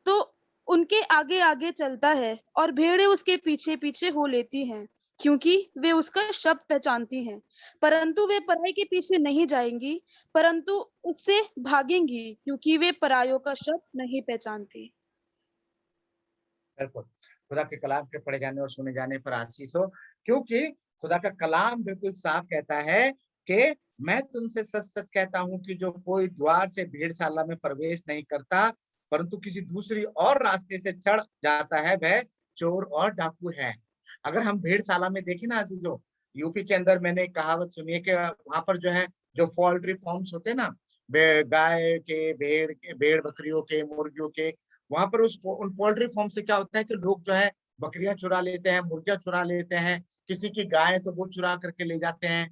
[SPEAKER 8] तो उनके आगे आगे चलता है और भेड़ें उसके पीछे पीछे हो लेती हैं, क्योंकि वे उसका शब्द पहचानती हैं। परंतु वे पराई के पीछे नहीं जाएंगी परंतु उससे भागेंगी, क्योंकि वे परायों का शब्द नहीं पहचानती।
[SPEAKER 7] बिल्कुल, खुदा के कलाम के पढ़े जाने और सुने जाने पर आशीष हो, क्योंकि खुदा का कलाम बिल्कुल साफ कहता है कि मैं तुमसे सच सच कहता हूं कि जो कोई द्वार से भेड़शाला में प्रवेश नहीं करता परंतु किसी दूसरी और रास्ते से चढ़ जाता है वह चोर और डाकू है। अगर हम भेड़शाला में देखें ना अजीजों, यूपी के अंदर मैंने एक कहावत सुनी है कि वहां पर जो है जो पोल्ट्री फार्म्स होते हैं ना, गाय के, भेड़ बकरियों के, मुर्गियों के, वहां पर उन पोल्ट्री फार्म से क्या होता है कि लोग जो है बकरियां चुरा लेते हैं, मुर्गियां चुरा लेते हैं, किसी की गाय तो वो चुरा करके ले जाते हैं।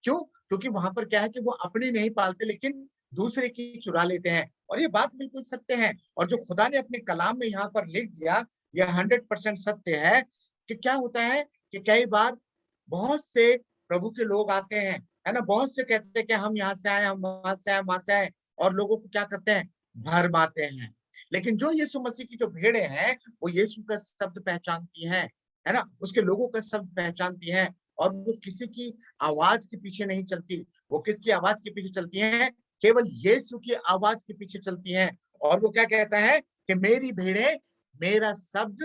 [SPEAKER 7] क्यों? क्योंकि वहां पर क्या है कि वो अपनी नहीं पालते लेकिन दूसरे की चुरा लेते हैं। और ये बात बिल्कुल सत्य है। और जो खुदा ने अपने कलाम में यहाँ पर लिख दिया यह 100% सत्य है कि क्या होता है कि कई बार बहुत से प्रभु के लोग आते हैं, है ना, बहुत से कहते हैं कि हम यहाँ से आए, हम वहां से आए, वहां से आए, और लोगों को क्या करते हैं, भरमाते हैं। लेकिन जो यीशु मसीह की जो भेड़े हैं वो यीशु का शब्द पहचानती हैं, है ना, उसके लोगों का शब्द पहचानती हैं और वो किसी की आवाज के पीछे नहीं चलती। वो किसकी आवाज के पीछे चलती हैं? केवल यीशु की आवाज के पीछे चलती हैं। और वो क्या कहता है कि मेरी भेड़े मेरा शब्द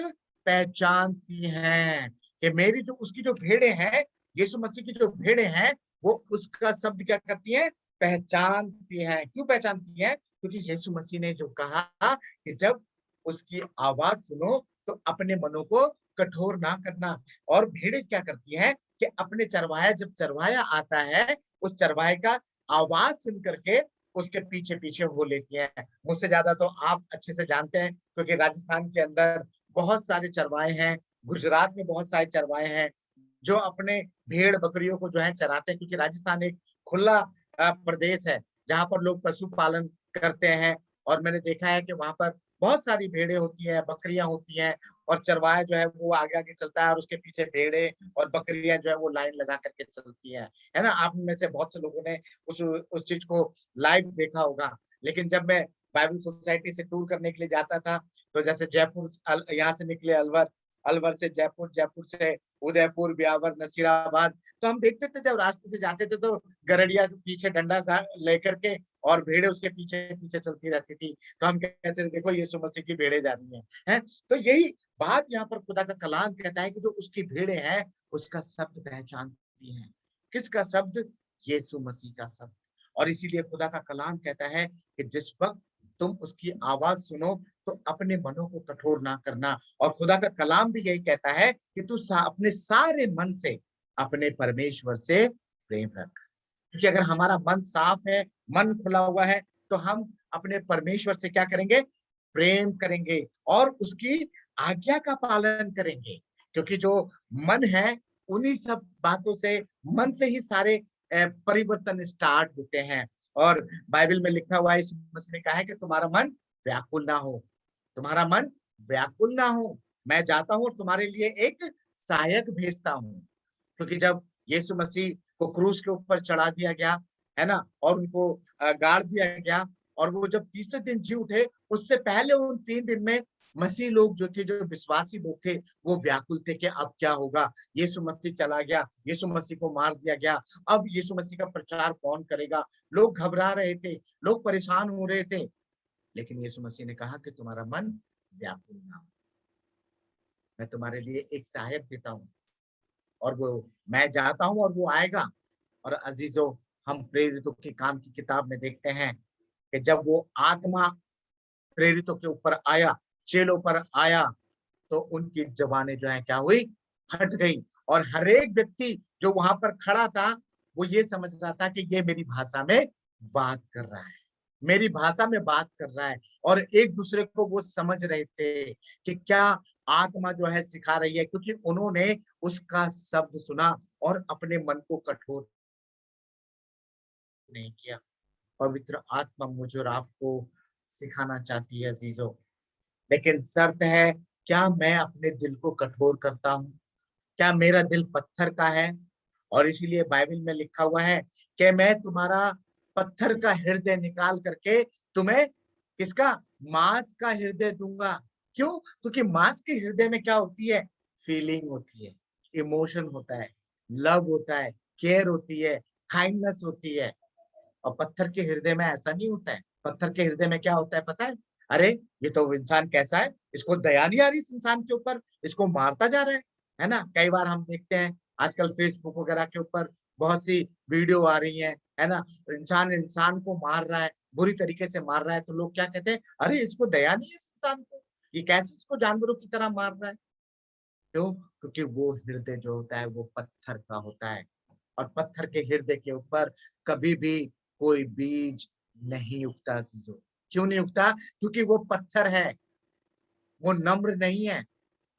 [SPEAKER 7] पहचानती हैं, कि मेरी जो उसकी जो भेड़े हैं, यीशु मसीह की जो भेड़े हैं वो उसका शब्द क्या करती हैं, पहचानती हैं। क्यों पहचानती हैं? क्योंकि यीशु मसीह ने जो कहा कि जब उसकी आवाज सुनो तो अपने मनों को कठोर ना करना। और भेड़ें क्या करती हैं कि अपने चरवाहा, जब चरवाहा आता है उस चरवाहे का आवाज सुन करके उसके पीछे पीछे हो लेती हैं। मुझसे ज्यादा तो आप अच्छे से जानते हैं क्योंकि राजस्थान के अंदर बहुत सारे चरवाहे हैं, गुजरात में बहुत सारे चरवाहे हैं जो अपने भेड़ बकरियों को जो है चराते हैं, क्योंकि राजस्थान एक खुला प्रदेश है जहाँ पर लोग पशुपालन करते हैं। और मैंने देखा है कि वहां पर बहुत सारी भेड़ें होती हैं, बकरियां होती हैं, और चरवाहा जो है वो आगे आगे चलता है और उसके पीछे भेड़ें और बकरियां जो है वो लाइन लगा करके चलती हैं, है ना। आप में से बहुत से लोगों ने उस चीज को लाइव देखा होगा। लेकिन जब मैं बाइबल सोसाइटी से टूर करने के लिए जाता था, तो जैसे जयपुर यहाँ से निकले अलवर, अलवर से जयपुर, जयपुर से उदयपुर, ब्यावर, नसीराबाद, तो हम देखते थे जब रास्ते से जाते थे तो गरड़िया के पीछे डंडा लेकर के और भेड़े उसके पीछे पीछे चलती रहती थी, तो हम कहते थे देखो यीशु मसीह की भेड़े जा रही हैं। तो यही बात यहाँ पर खुदा का कलाम कहता है कि जो उसकी भेड़े हैं उसका शब्द पहचानती हैं। किसका शब्द? यीशु मसीह का शब्द। और इसीलिए खुदा का कलाम कहता है कि जिस वक्त तुम उसकी आवाज सुनो तो अपने मनों को कठोर ना करना। और खुदा का कलाम भी यही कहता है कि तू अपने सारे मन से अपने परमेश्वर से प्रेम रख। क्योंकि अगर हमारा मन साफ है, मन खुला हुआ है, तो हम अपने परमेश्वर से क्या करेंगे? प्रेम करेंगे और उसकी आज्ञा का पालन करेंगे। क्योंकि जो मन है उन्हीं सब बातों से, मन से ही सारे परिवर्तन स्टार्ट होते हैं। और बाइबल में लिखा हुआ है, यीशु मसीह ने कहा है कि तुम्हारा मन व्याकुल ना हो, तुम्हारा मन व्याकुल ना हो, मैं जाता हूँ और तुम्हारे लिए एक सहायक भेजता हूँ। क्योंकि जब यीशु मसीह को क्रूस के ऊपर चढ़ा दिया गया है ना, और उनको गाड़ दिया गया, और वो जब तीसरे दिन जी उठे, उससे पहले उन 3 दिन में मसीह लोग जो थे, जो विश्वासी लोग थे, वो व्याकुल थे कि अब क्या होगा। यीशु मसीह चला गया, यीशु मसीह को मार दिया गया, अब यीशु मसीह का प्रचार कौन करेगा। लोग घबरा रहे थे, लोग परेशान हो रहे थे, लेकिन यीशु मसीह ने कहा कि तुम्हारा मन व्याकुल ना हो, मैं तुम्हारे लिए एक सहायक देता हूँ, और वो मैं जाता हूँ और वो आएगा। और अजीजों, हम प्रेरितों के काम की किताब में देखते हैं कि जब वो आत्मा प्रेरितों के ऊपर आया, चेलों पर आया, तो उनकी जबानें जो है क्या हुई? फट गई। और हर एक व्यक्ति जो वहां पर खड़ा था वो ये समझ रहा था कि ये मेरी भाषा में बात कर रहा है, मेरी भाषा में बात कर रहा है। और एक दूसरे को वो समझ रहे थे कि क्या आत्मा जो है सिखा रही है, क्योंकि उन्होंने उसका शब्द सुना और अपने मन को कठोर नहीं किया। पवित्र आत्मा मुझे और आपको सिखाना चाहती है अजीजों, लेकिन शर्त है, क्या मैं अपने दिल को कठोर करता हूँ? क्या मेरा दिल पत्थर का है? और इसीलिए बाइबल में लिखा हुआ है कि मैं तुम्हारा पत्थर का हृदय निकाल करके तुम्हें किसका? मांस का हृदय दूंगा। क्यों? क्योंकि मांस के हृदय में क्या होती है? फीलिंग होती है, इमोशन होता है, लव होता है, केयर होती है, काइंडनेस होती है। और पत्थर के हृदय में ऐसा नहीं होता है। पत्थर के हृदय में क्या होता है पता है? अरे ये तो इंसान कैसा है, इसको दया नहीं आ रही इस इंसान के ऊपर, इसको मारता जा रहा है ना। कई बार हम देखते हैं आजकल फेसबुक वगैरह के ऊपर बहुत सी वीडियो आ रही है ना, तो इंसान इंसान को मार रहा है, बुरी तरीके से मार रहा है, तो लोग क्या कहते हैं? अरे इसको दया नहीं है इस इंसान को, ये कैसे इसको जानवरों की तरह मार रहा है। क्यों? क्योंकि वो हृदय जो होता है वो पत्थर का होता है, और पत्थर के हृदय के ऊपर कभी भी कोई बीज नहीं उगता। क्यों नहीं उगता? क्योंकि वो पत्थर है, वो नम्र नहीं है,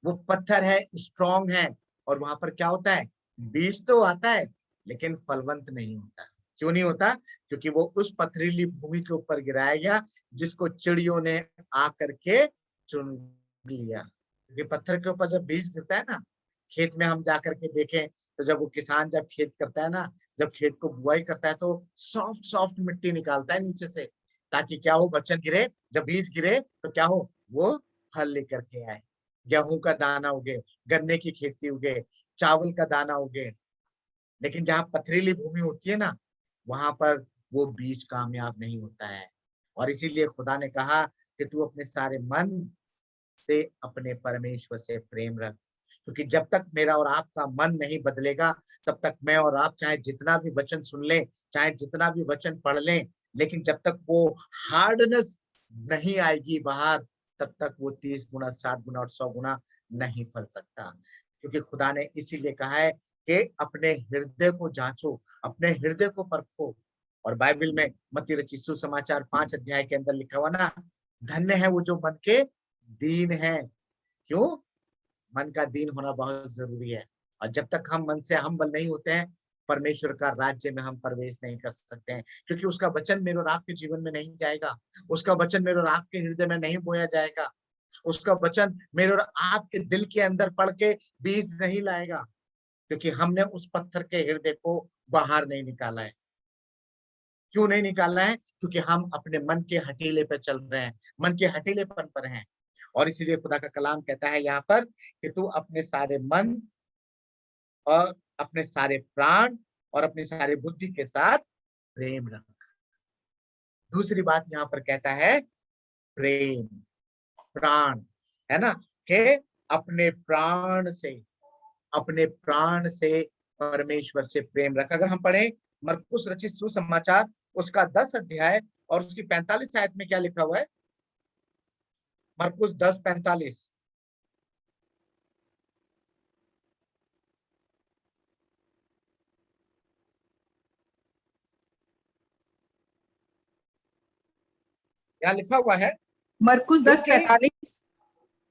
[SPEAKER 7] वो पत्थर है, स्ट्रांग है। और वहां पर क्या होता है? बीज तो आता है लेकिन फलवंत नहीं होता। क्यों नहीं होता? क्योंकि वो उस पथरीली भूमि के ऊपर गिराया गया जिसको चिड़ियों ने आकर के चुन लिया। क्योंकि पत्थर के ऊपर जब बीज गिरता है ना, खेत में हम जाकर के देखें तो जब वो किसान जब खेत करता है ना, जब खेत को बुआई करता है तो सॉफ्ट सॉफ्ट मिट्टी निकालता है नीचे से, ताकि क्या हो? वचन गिरे, जब बीज गिरे तो क्या हो? वो फल लेकर के आए, गेहूं का दाना उगे, गन्ने की खेती उगे, चावल का दाना उगे। लेकिन जहाँ पथरीली भूमि होती है ना, वहां पर वो बीज कामयाब नहीं होता है। और इसीलिए खुदा ने कहा कि तू अपने सारे मन से अपने परमेश्वर से प्रेम रख। क्योंकि जब तक मेरा और आपका मन नहीं बदलेगा, तब तक मैं और आप चाहे जितना भी वचन सुन लें, चाहे जितना भी वचन पढ़ लें, लेकिन जब तक वो हार्डनेस नहीं आएगी बाहर, तब तक वो 30 गुना, 60 गुना और 100 गुना नहीं फल सकता। क्योंकि खुदा ने इसीलिए कहा है कि अपने हृदय को जांचो, अपने हृदय को परखो। और बाइबल में मत्ती रचित सुसमाचार 5 अध्याय के अंदर लिखा हुआ ना, धन्य है वो जो मन के दीन है। क्यों? मन का दीन होना बहुत जरूरी है। और जब तक हम मन से हम्बल नहीं होते हैं, परमेश्वर का राज्य में हम प्रवेश नहीं कर सकते हैं। क्योंकि उसका वचन मेरे और आपके जीवन में नहीं जाएगा, उसका वचन मेरे और आपके हृदय में नहीं बोया जाएगा, उसका वचन मेरे और आपके दिल के अंदर पड़ के बीज नहीं लाएगा, क्योंकि हमने उस पत्थर के हृदय को बाहर नहीं निकाला है। क्यों नहीं निकालना है? क्योंकि हम अपने मन के हठीले पे चल रहे हैं, मन के हठीलेपन पर हैं। और इसीलिए खुदा का कलाम कहता है यहाँ पर कि तू अपने सारे मन और अपने सारे प्राण और अपनी सारी बुद्धि के साथ प्रेम रख। दूसरी बात यहाँ पर कहता है प्रेम, प्राण, है ना, कि अपने प्राण से परमेश्वर से प्रेम रख। अगर हम पढ़ें मरकुस रचित सुसमाचार उसका 10 अध्याय और उसकी 45 आयत में क्या लिखा हुआ है? मरकुस 10:45। क्या लिखा हुआ है?
[SPEAKER 2] मरकुस 10:45।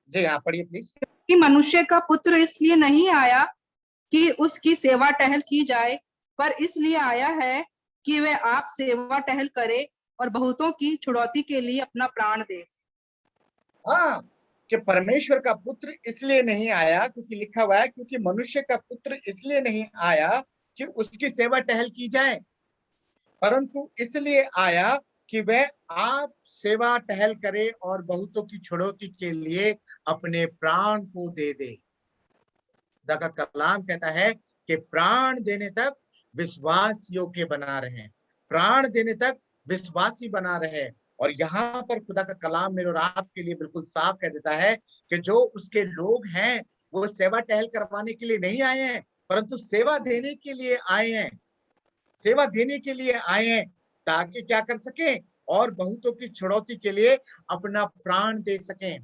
[SPEAKER 7] जी हाँ, पढ़िए प्लीज।
[SPEAKER 2] कि मनुष्य का पुत्र इसलिए नहीं आया कि उसकी सेवा टहल की जाए, पर इसलिए आया है कि वह आप सेवा टहल करे और बहुतों की छुड़ौती के लिए अपना प्राण दे।
[SPEAKER 7] हाँ, कि परमेश्वर का पुत्र इसलिए नहीं आया, क्योंकि लिखा हुआ है क्योंकि मनुष्य का पुत्र इसलिए नहीं आया कि उसकी सेवा टहल की जाए, परंतु इसलिए आया कि वह आप सेवा टहल करे और बहुतों की छुड़ौती के लिए अपने प्राण को दे दे। खुदा का कलाम कहता है कि प्राण देने तक विश्वास योग्य बना रहे, प्राण देने तक विश्वासी बना रहे। और यहाँ पर खुदा का कलाम मेरे और आपके लिए बिल्कुल साफ कह देता है कि जो उसके लोग हैं वो सेवा टहल करवाने के लिए नहीं आए हैं, परंतु सेवा देने के लिए आए हैं, सेवा देने के लिए आए हैं, ताकि क्या कर सके? और बहुतों की छुड़ौती के लिए अपना प्राण दे सकें,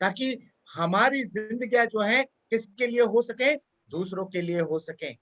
[SPEAKER 7] ताकि हमारी जिंदगी जो है किसके लिए हो सके? दूसरों के लिए हो सके।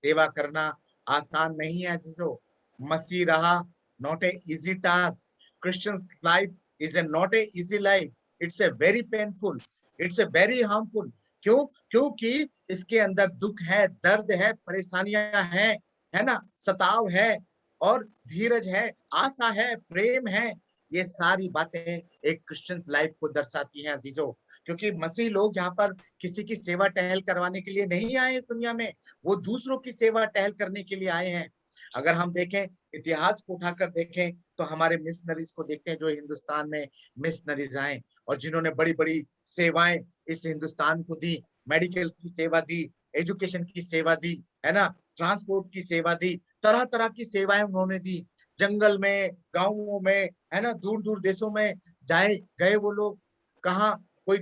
[SPEAKER 7] सेवा करना आसान नहीं है अजीजों। मसीह रहा not a easy task. Christian life is a not a easy life. It's a very painful, it's a very harmful. क्यों? क्योंकि इसके अंदर दुख है, दर्द है, परेशानियां हैं, है ना, सताव है और धीरज है, आशा है, प्रेम है। ये सारी बातें एक क्रिश्चियन लाइफ को दर्शाती हैं अजीजों। क्योंकि मसीह लोग यहाँ पर किसी की सेवा टहल करवाने के लिए नहीं आए इस दुनिया में, वो दूसरों की सेवा टहल करने के लिए आए हैं। अगर हम देखें, इतिहास को उठाकर देखें, तो हमारे मिशनरीज को देखते हैं जो हिंदुस्तान में मिशनरीज आए और जिन्होंने बड़ी बड़ी सेवाएं इस हिंदुस्तान को दी। मेडिकल की सेवा दी, एजुकेशन की सेवा दी, है ना, ट्रांसपोर्ट की सेवा दी, तरह तरह की सेवाएं उन्होंने दी। जंगल में, गांवों में, है ना, दूर दूर देशों में जाए गए वो लोग। कहाँ कोई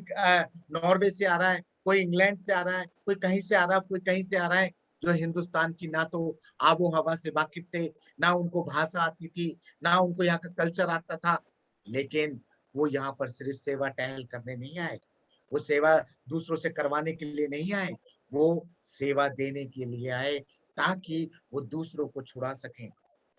[SPEAKER 7] नॉर्वे से आ रहा है, कोई इंग्लैंड से आ रहा है, कोई कहीं से आ रहा है, कोई कहीं से आ रहा है, जो हिंदुस्तान की ना तो आबो हवा से वाकिफ थे, ना उनको भाषा आती थी, ना उनको यहाँ का कल्चर आता था। लेकिन वो यहाँ पर सिर्फ सेवा टहल करने नहीं आए, वो सेवा दूसरों से करवाने के लिए नहीं आए, वो सेवा देने के लिए आए, ताकि वो दूसरों को छुड़ा सकें।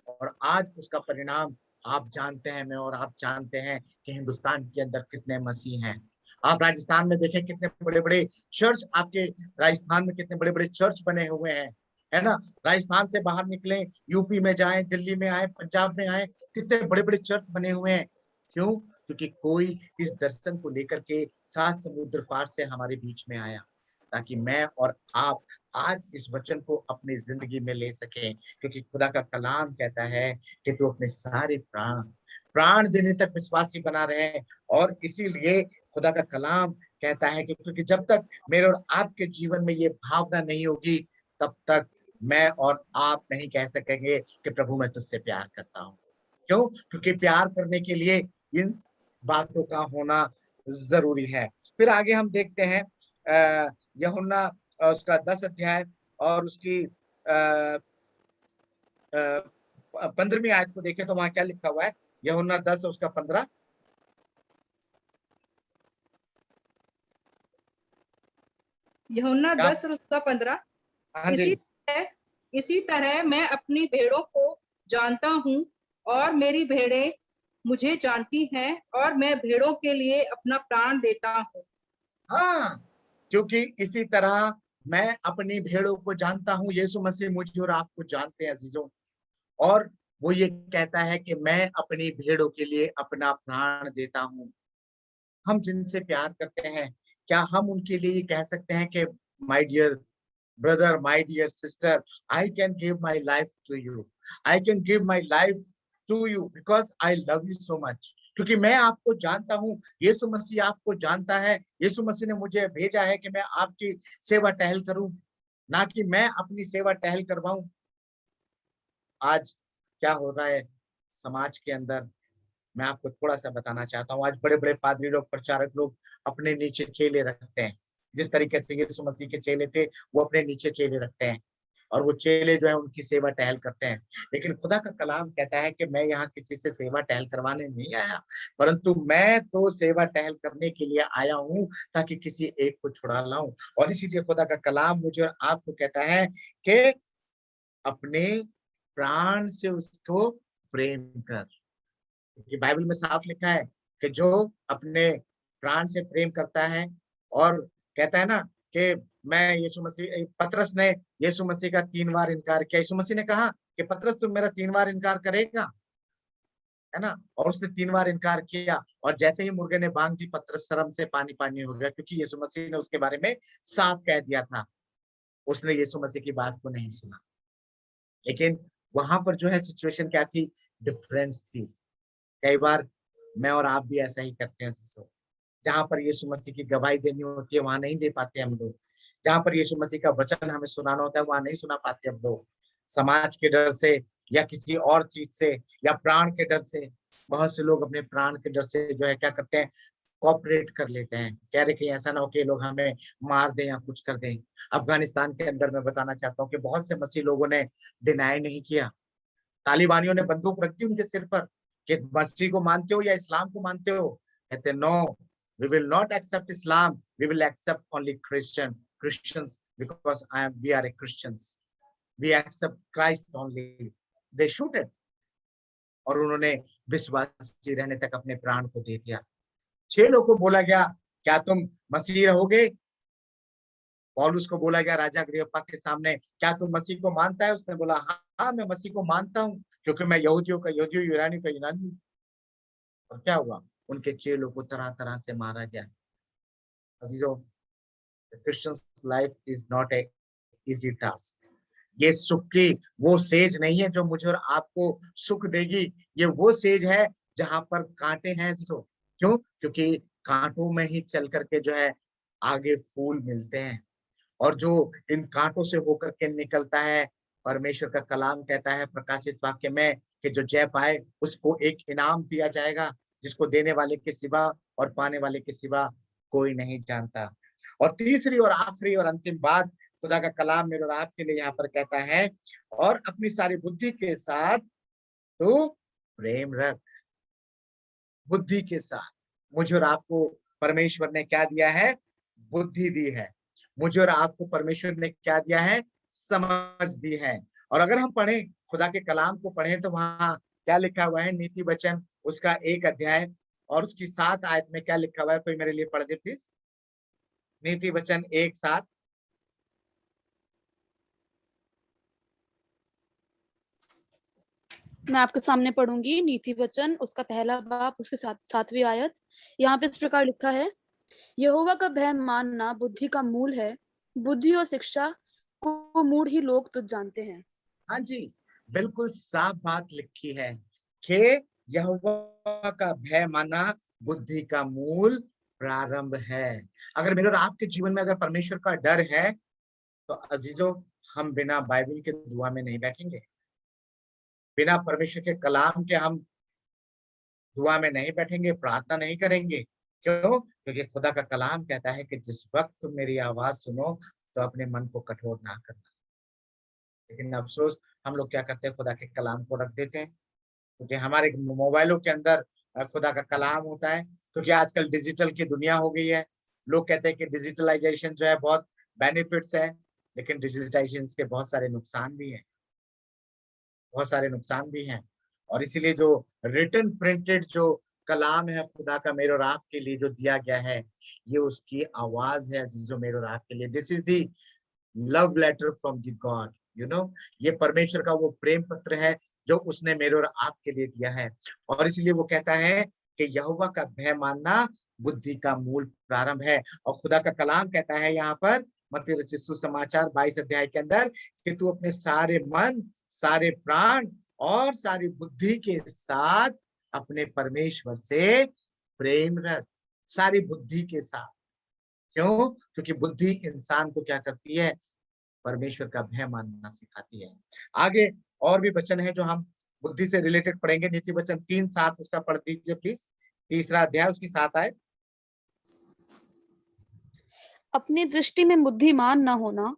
[SPEAKER 7] और आज उसका परिणाम आप जानते हैं, मैं और आप जानते हैं कि हिंदुस्तान के अंदर कितने मसीह हैं। आप राजस्थान में देखें कितने बड़े बड़े चर्च, आपके राजस्थान में कितने बड़े बड़े चर्च बने हुए हैं, है ना। राजस्थान से बाहर निकले, यूपी में जाए, दिल्ली में आए, पंजाब में आए, कितने बड़े बड़े चर्च बने हुए हैं। क्यों? क्योंकि कोई इस दर्शन को लेकर के 7 समुद्र पार से हमारे बीच में आया, ताकि मैं और आप आज इस वचन को अपनी जिंदगी में ले सकें। क्योंकि खुदा का कलाम कहता है कि तू अपने सारे प्राण देने तक विश्वासी बना रहे। और इसीलिए खुदा का कलाम कहता है कि क्योंकि जब तक मेरे और आपके जीवन में ये भावना नहीं होगी, तब तक मैं और आप नहीं कह सकेंगे कि प्रभु मैं तुझसे प्यार करता हूँ। क्यों? क्योंकि प्यार करने के लिए इन बातों का होना जरूरी है। फिर आगे हम देखते हैं यूहन्ना उसका 10 अध्याय और उसकी 15वीं आयत को देखें तो वहां क्या लिखा हुआ है? यूहन्ना 10 और उसका 15।
[SPEAKER 2] यूहन्ना 10 और उसका 15।
[SPEAKER 7] हाँ जी।
[SPEAKER 2] इसी तरह मैं अपनी भेड़ों को जानता हूँ और मेरी भेड़ें मुझे जानती हैं और मैं भेड़ों के लिए अपना प्राण देता हूँ।
[SPEAKER 7] हाँ, क्योंकि इसी तरह मैं अपनी भेड़ों को जानता हूँ। यीशु मसीह मुझे और आपको जानते हैं अजीजों, और वो ये कहता है कि मैं अपनी भेड़ों के लिए अपना प्राण देता हूँ। हम जिनसे प्यार करते हैं, क्या हम उनके लिए कह सकते हैं कि my dear brother, my dear sister, I can give my life to you. I can give my life to you because I love you so much. क्योंकि मैं आपको जानता हूँ, यीशु मसीह आपको जानता है, यीशु मसीह ने मुझे भेजा है कि मैं आपकी सेवा टहल करूं, ना कि मैं अपनी सेवा टहल करवाऊं। आज क्या हो रहा है समाज के अंदर, मैं आपको थोड़ा सा बताना चाहता हूँ। आज बड़े बड़े पादरी लोग, प्रचारक लोग अपने नीचे चेले रखते हैं। जिस तरीके से यीशु मसीह के चेले थे, वो अपने नीचे चेले रखते हैं और वो चेले जो है उनकी सेवा टहल करते हैं। लेकिन खुदा का कलाम कहता है कि मैं यहाँ किसी से सेवा टहल करवाने नहीं आया, परंतु मैं तो सेवा टहल करने के लिए आया हूँ ताकि किसी एक को छुड़ा लाऊं। और इसीलिए खुदा का कलाम मुझे और आपको कहता है कि अपने प्राण से उसको प्रेम कर। ये बाइबल में साफ लिखा है कि जो अपने प्राण से प्रेम करता है, और कहता है ना कि मैं यीशु मसीह, पतरस ने यीशु मसीह का 3 बार इनकार किया। यीशु मसीह ने कहा कि पतरस तुम मेरा 3 बार इनकार करेगा, है ना, और उसने 3 बार इनकार किया और जैसे ही मुर्गे ने बांग दी, पतरस शर्म से पानी पानी हो गया, क्योंकि यीशु मसीह ने उसके बारे में साफ कह दिया था। उसने यीशु मसीह की बात को नहीं सुना। लेकिन वहां पर जो है सिचुएशन क्या थी, डिफरेंस थी। कई बार मैं और आप भी ऐसा ही करते हैं। जहां पर यीशु मसीह की गवाही देनी होती है वहां नहीं दे पाते हम लोग। जहां पर यीशु मसीह का वचन हमें सुनाना होता है वहां नहीं सुना पाते हम लोग, समाज के डर से या किसी और चीज से या प्राण के डर से। बहुत से लोग अपने प्राण के डर से जो है क्या करते हैं, कॉपरेट कर लेते हैं, कह रहे कि ऐसा ना हो कि लोग हमें मार दें या कुछ कर दें। अफगानिस्तान के अंदर मैं बताना चाहता हूँ कि बहुत से मसीह लोगों ने डिनाई नहीं किया। तालिबानियों ने बंदूक रख दी उनके सिर पर कि मसीह को मानते हो या इस्लाम को मानते हो। कहते no, we will not accept Islam, we will accept only Christians because we are a Christians, we accept Christ only. They shoot it। और उन्होंने विश्वासी रहने तक अपने प्राण को दे दिया। 6 लोगों को बोला गया क्या तुम मसीह रहोगे? पौलुस को बोला गया राजा अग्रिप्पा के सामने, क्या तुम मसीह को मानता है? उसने बोला हाँ मैं मसीह को मानता हूँ, क्योंकि मैं यहूदियों का यहूदी, यूनानी का यूनानी। और क्या हुआ, उनके चेलों को तरह तरह से मारा गया। अजीजों, the Christian's life is not a easy task। ये सुख की वो सेज नहीं है जो मुझे और आपको सुख देगी, ये वो सेज है जहां पर कांटे हैं। क्यों? क्योंकि कांटों में ही चल करके जो है आगे फूल मिलते हैं, और जो इन कांटों से होकर के निकलता है, परमेश्वर का कलाम कहता है प्रकाशित वाक्य में कि जो जय पाए उसको एक इनाम दिया जाएगा, जिसको देने वाले के सिवा और पाने वाले के सिवा कोई नहीं जानता। और तीसरी और आखिरी और अंतिम बात खुदा का कलाम मेरे और आपके लिए यहाँ पर कहता है, और अपनी सारी बुद्धि के साथ तो प्रेम रख। बुद्धि के साथ मुझे और आपको परमेश्वर ने क्या दिया है? बुद्धि दी है। मुझे और आपको परमेश्वर ने क्या दिया है? समझ दी है। और अगर हम पढ़ें, खुदा के कलाम को पढ़ें, तो वहां क्या लिखा हुआ है? नीति वचन उसका 1 अध्याय और उसकी 7 आयत में क्या लिखा हुआ है? कोई मेरे लिए पढ़ दे प्लीज। नीति वचन 1:7।
[SPEAKER 8] मैं आपके सामने पढ़ूंगी नीति वचन उसका 1 बाब उसके 7वीं आयत। यहाँ पे इस प्रकार लिखा है, यहोवा का भय मानना बुद्धि का मूल है, बुद्धि और शिक्षा को मूढ़ ही लोग तुझ जानते हैं।
[SPEAKER 7] हाँ जी, बिल्कुल साफ बात लिखी है कि यहोवा का भय मानना बुद्धि का मूल प्रारंभ है। अगर मेरे और आपके जीवन में अगर परमेश्वर का डर है, तो अजीजों हम बिना बाइबल के दुआ में नहीं बैठेंगे, बिना परमेश्वर के कलाम के हम दुआ में नहीं बैठेंगे, प्रार्थना नहीं करेंगे। क्यों? क्योंकि खुदा का कलाम कहता है कि जिस वक्त तुम मेरी आवाज सुनो तो अपने मन को कठोर ना करना। लेकिन अफसोस हम लोग क्या करते हैं, खुदा के कलाम को रख देते हैं, क्योंकि हमारे मोबाइलों के अंदर खुदा का कलाम होता है। क्योंकि आजकल डिजिटल की दुनिया हो गई है। लोग कहते हैं कि डिजिटलाइजेशन जो है बहुत बेनिफिट्स है, लेकिन डिजिटलाइजेशन के बहुत सारे नुकसान भी हैं, बहुत सारे नुकसान भी हैं। और इसीलिए जो रिटन प्रिंटेड जो कलाम है खुदा का मेरे और आपके लिए जो दिया गया है, ये उसकी आवाज है जो मेरे और आपके लिए। This is the love letter from the God, you know. ये परमेश्वर का वो प्रेम पत्र है जो उसने मेरे और आपके लिए दिया है। और इसलिए वो कहता है कि यहोवा का भय मानना बुद्धि का मूल प्रारंभ है। और खुदा का कलाम कहता है यहाँ पर मत्ती रचित सुसमाचार 22 अध्याय के अंदर कि तू अपने सारे मन, सारे प्राण और सारी बुद्धि के साथ अपने परमेश्वर से प्रेम रख, सारी बुद्धि के साथ। क्यों? क्योंकि बुद्धि इंसान को क्या करती है? परमेश्वर का भय मानना सिखाती है। आगे और भी वचन है जो हम बुद्धि से रिलेटेड पढ़ेंगे। नीति वचन 3:7 उसका पढ़ दीजिए प्लीज। 3 अध्याय उसकी 7 आए।
[SPEAKER 8] अपनी दृष्टि में बुद्धिमान न होना,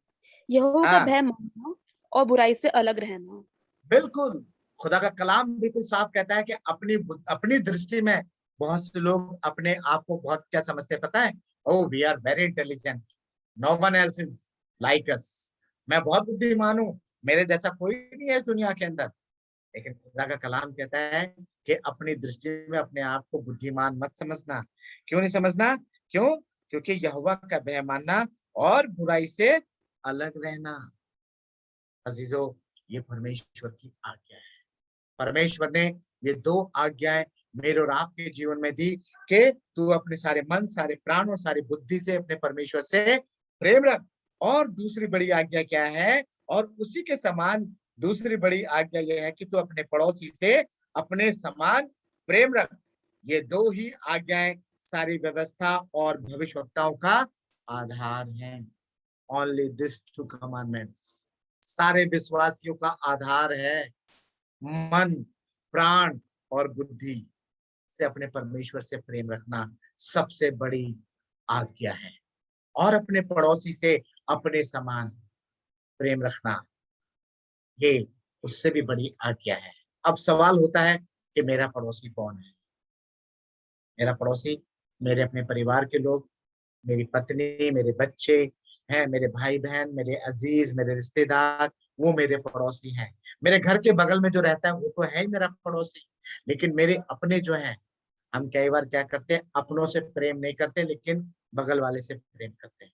[SPEAKER 8] यहोवा का भय मानना और बुराई से अलग रहना।
[SPEAKER 7] बिल्कुल, खुदा का कलाम बिल्कुल साफ कहता है कि अपनी दृष्टि में बहुत से लोग अपने आप को बहुत क्या समझते हैं पता है? Oh we are very intelligent, no one else is like us. मैं बहुत बुद्धिमान हूँ, मेरे जैसा कोई नहीं है इस दुनिया के अंदर। लेकिन खुदा का कलाम कहता है कि अपनी दृष्टि में अपने आप को बुद्धिमान मत समझना। क्यों नहीं समझना? क्यों? क्योंकि यहोवा का भय मानना और बुराई से अलग रहना। अजीजों, ये परमेश्वर की आज्ञा है। परमेश्वर ने ये 2 आज्ञाएं मेरे और आपके जीवन में दी कि तू अपने सारे मन, सारे प्राण और सारी बुद्धि से अपने परमेश्वर से प्रेम रख। और दूसरी बड़ी आज्ञा क्या है? और उसी के समान दूसरी बड़ी आज्ञा यह है कि तू अपने पड़ोसी से अपने समान प्रेम रख। ये 2 ही आज्ञाएं सारी व्यवस्था और भविष्यवक्ताओं का आधार हैं। ओनली दिस 2 कमांडमेंट्स सारे विश्वासियों का आधार है। मन, प्राण और बुद्धि से अपने परमेश्वर से प्रेम रखना सबसे बड़ी आज्ञा है, और अपने पड़ोसी से अपने समान प्रेम रखना ये उससे भी बड़ी आज्ञा है। अब सवाल होता है कि मेरा पड़ोसी कौन है? मेरा पड़ोसी मेरे अपने परिवार के लोग, मेरी पत्नी, मेरे बच्चे हैं, मेरे भाई बहन, मेरे अजीज, मेरे रिश्तेदार, वो मेरे पड़ोसी हैं। मेरे घर के बगल में जो रहता है वो तो है ही मेरा पड़ोसी। लेकिन मेरे अपने जो हैं, हम कई बार क्या करते हैं? अपनों से प्रेम नहीं करते, लेकिन बगल वाले से प्रेम करते हैं।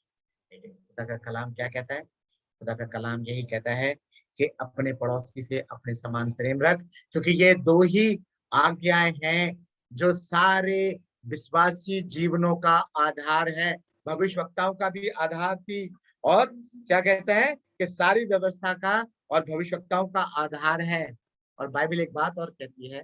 [SPEAKER 7] लेकिन खुदा का कलाम क्या कहता है? खुदा का कलाम यही कहता है कि अपने पड़ोसी से अपने समान प्रेम रख, क्योंकि ये 2 ही आज्ञाएं हैं जो सारे विश्वासी जीवनों का आधार है। भविष्यवक्ताओं का भी आधार थी, और क्या कहता है कि सारी व्यवस्था का और भविष्यवक्ताओं का आधार है। और बाइबल एक बात और कहती है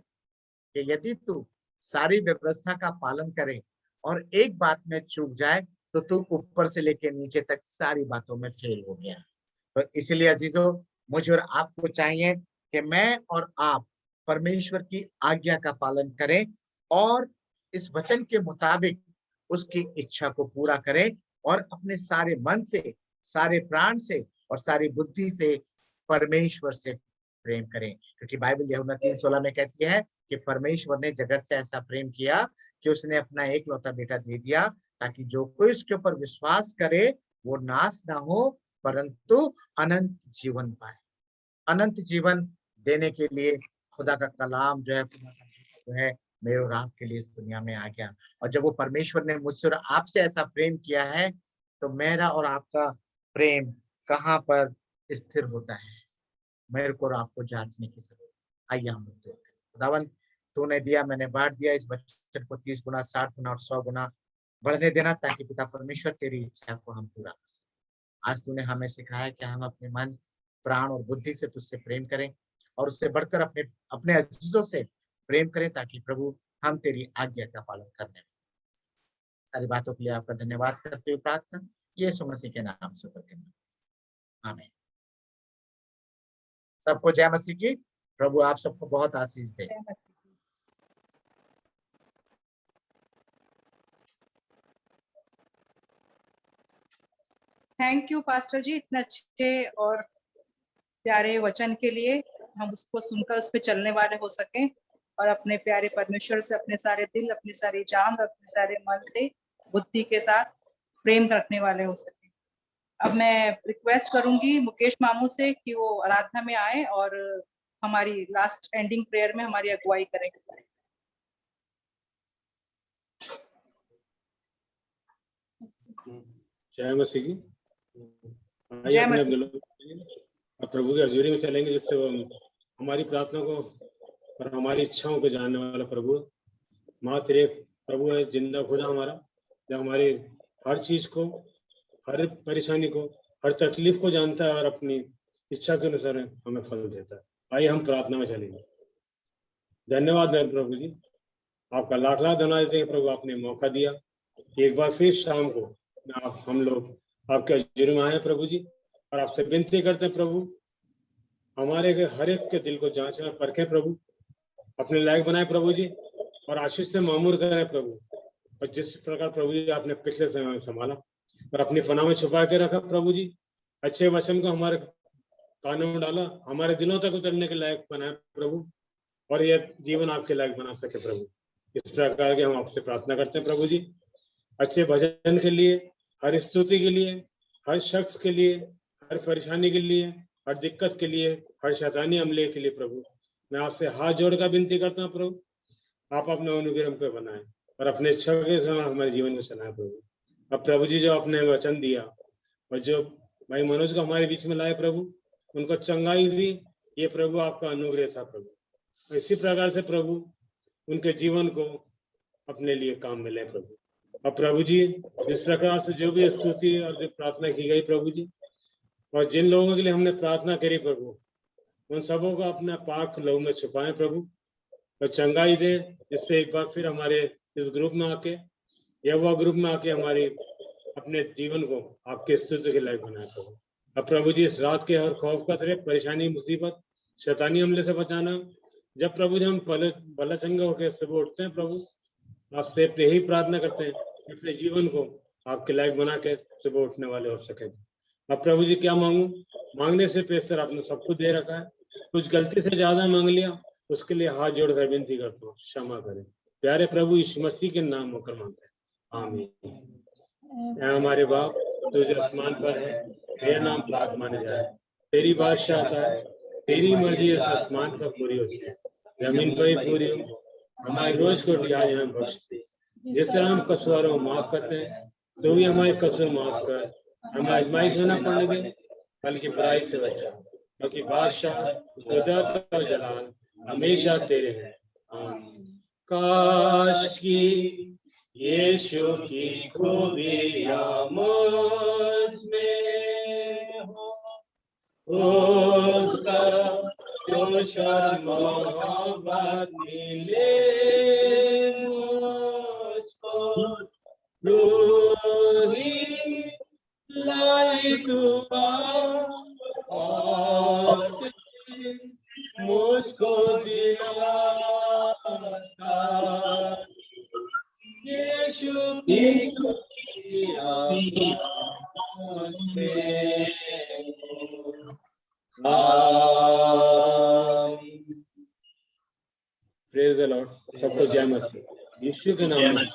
[SPEAKER 7] कि यदि तू सारी व्यवस्था का पालन करे और एक बात में चूक जाए तो तू ऊपर से लेके नीचे तक सारी बातों में फेल हो गया। तो इसलिए अजीजों, मुझे और आपको चाहिए कि मैं और आप परमेश्वर की आज्ञा का पालन करें और इस वचन के मुताबिक उसकी इच्छा को पूरा करें, और अपने सारे मन से, सारे प्राण से और सारी बुद्धि से परमेश्वर से प्रेम करें। क्योंकि बाइबल यूहन्ना 3:16 में कहती है कि परमेश्वर ने जगत से ऐसा प्रेम किया कि उसने अपना एकलौता बेटा दे दिया, ताकि जो कोई उसके ऊपर विश्वास करे वो नाश ना हो परंतु अनंत जीवन पाए। अनंत जीवन देने के लिए खुदा का कलाम जो है मेरे और आपके लिए इस दुनिया में आ गया। और जब वो परमेश्वर ने मुझसे और आपसे ऐसा प्रेम किया है तो मेरा और आपका प्रेम कहाँ पर स्थिर होता है, मेरे को और आपको जांचने की जरूरत। आइए हम लोग दुआ करें। खुदावंद, तूने दिया, मैंने बांट दिया, इस वचन को 30 गुना, 60 गुना और 100 गुना बढ़ने देना, ताकि पिता परमेश्वर तेरी इच्छा को हम पूरा कर सकें। आज तूने हमें सिखाया कि हम अपने मन, प्राण और बुद्धि से तुझसे प्रेम करें, और उससे बढ़कर अपने अजीजों से प्रेम करें, ताकि प्रभु हम तेरी आज्ञा का पालन करने। सारी बातों के लिए आपका धन्यवाद करते हुए प्रार्थना यीशु मसीह के नाम से करते हैं, आमीन। सबको जय मसीह की। प्रभु आप सबको बहुत आशीष दे।
[SPEAKER 2] जय मसीह। थैंक यू पास्टर जी, इतने अच्छे और प्यारे वचन के लिए। हम उसको सुनकर उस पर चलने वाले हो सकें और अपने प्यारे परमेश्वर से अपने सारे दिल, अपनी सारी जान और अपने सारे मन से, बुद्धि के साथ प्रेम रखने वाले हो सके। अब मैं रिक्वेस्ट करूंगी मुकेश मामू से कि वो आराधना में आए और हमारी लास्ट एंडिंग प्रेयर में हमारी अगुवाई करें।
[SPEAKER 9] जय मसीह की।
[SPEAKER 2] जय मसीह।
[SPEAKER 9] और प्रभु की हजूरी में चलेंगे, जिससे हमारी प्रार्थना को और हमारी इच्छाओं को जानने वाला प्रभु मात्र एक प्रभु है, जिंदा खुदा हमारा, जो हमारी हर चीज को, हर परेशानी को, हर तकलीफ को जानता है और अपनी इच्छा के अनुसार हमें फल देता है। आइए हम प्रार्थना में चलेंगे। धन्यवाद है प्रभु जी, आपका लाख लाख धन्यवाद देते हैं प्रभु, आपने मौका दिया कि एक बार फिर शाम को हम लोग आपके हजूरी में आए प्रभु जी, और आपसे विनती करते हैं प्रभु, हमारे हर एक के दिल को जांचें और परखें प्रभु, अपने लायक बनाए प्रभु जी, और आशीष से मामूर करें प्रभु। और जिस प्रकार प्रभु जी आपने पिछले समय में संभाला और अपनी पनाह में छुपा के रखा प्रभु जी, अच्छे वचन को हमारे कानों में डाला, हमारे दिलों तक उतरने के लायक बनाए प्रभु, और ये जीवन आपके लायक बना सके प्रभु। इस प्रकार के हम आपसे प्रार्थना करते हैं प्रभु जी, अच्छे भजन के लिए, हर स्तुति के लिए, हर शख्स के लिए, हर परेशानी के लिए, हर दिक्कत के लिए, हर शैतानी हमले के लिए प्रभु, मैं आपसे हाथ जोड़कर विनती करता हूँ प्रभु, आप अपने अनुग्रह पे बनाए और अपने इच्छा के समय हमारे जीवन को चलाए प्रभु। अब प्रभु जी जो आपने वचन दिया और जो भाई मनोज को हमारे बीच में लाए प्रभु, उनको चंगाई दी, ये प्रभु आपका अनुग्रह था प्रभु। इसी प्रकार से प्रभु उनके जीवन को अपने लिए काम में ले प्रभु। अब प्रभु जी इस प्रकार से जो भी स्तुति और जो प्रार्थना की गई प्रभु जी, और जिन लोगों के लिए हमने प्रार्थना करी प्रभु, उन सबों को अपने पाक लहू में छुपाएं प्रभु, और चंगाई दे, जिससे एक बार फिर हमारे इस ग्रुप में आके या वह ग्रुप में आके हमारी अपने जीवन को आपके स्तुति के लायक बनाए प्रभु। अब प्रभु जी इस रात के हर खौफ का तरह, परेशानी, मुसीबत, शैतानी हमले से बचाना। जब प्रभु जी हम भला चंगा होकर सुबह उठते हैं प्रभु, आपसे यही प्रार्थना करते हैं कि अपने जीवन को आपके लायक बना के सुबह उठने वाले हो सके। अब प्रभु जी क्या मांगू, मांगने से पेशर आपने सब कुछ दे रखा है, कुछ गलती से ज्यादा मांग लिया उसके लिए हाथ जोड़कर विनती करता हूँ, क्षमा करें। प्यारे प्रभु यीशु मसीह के नाम होकर मांगते हैं, आमीन। ऐ हमारे बाप तू जो आसमान पर है, तेरा नाम पाक माना जाए, तेरी बादशाह आता है, तेरी मर्जी इस आसमान पर पूरी होती है, जमीन पर ही पूरी हो। हमारे रोज को आज हमें बख्श दे, जिस तरह हम कसूरों को माफ करते हैं तो भी हमारे कसूर माफ कर, हमें आजमाइश में न पड़ने दे, बल्कि बुराई से बचा, क्योंकि बादशाह, कुदरत और जलाल हमेशा तेरे हैं, आमीन। काश की यीशु की खूबियां मुझ में हो, उसका जोश और मोहब्बत मिले मुझको, रूही लाई दुआ और मुझको दिलाता, यीशु की खुशियाँ मुझे, आमीन। Praise the Lord. सबको जय मसीह, यीशु के नाम में।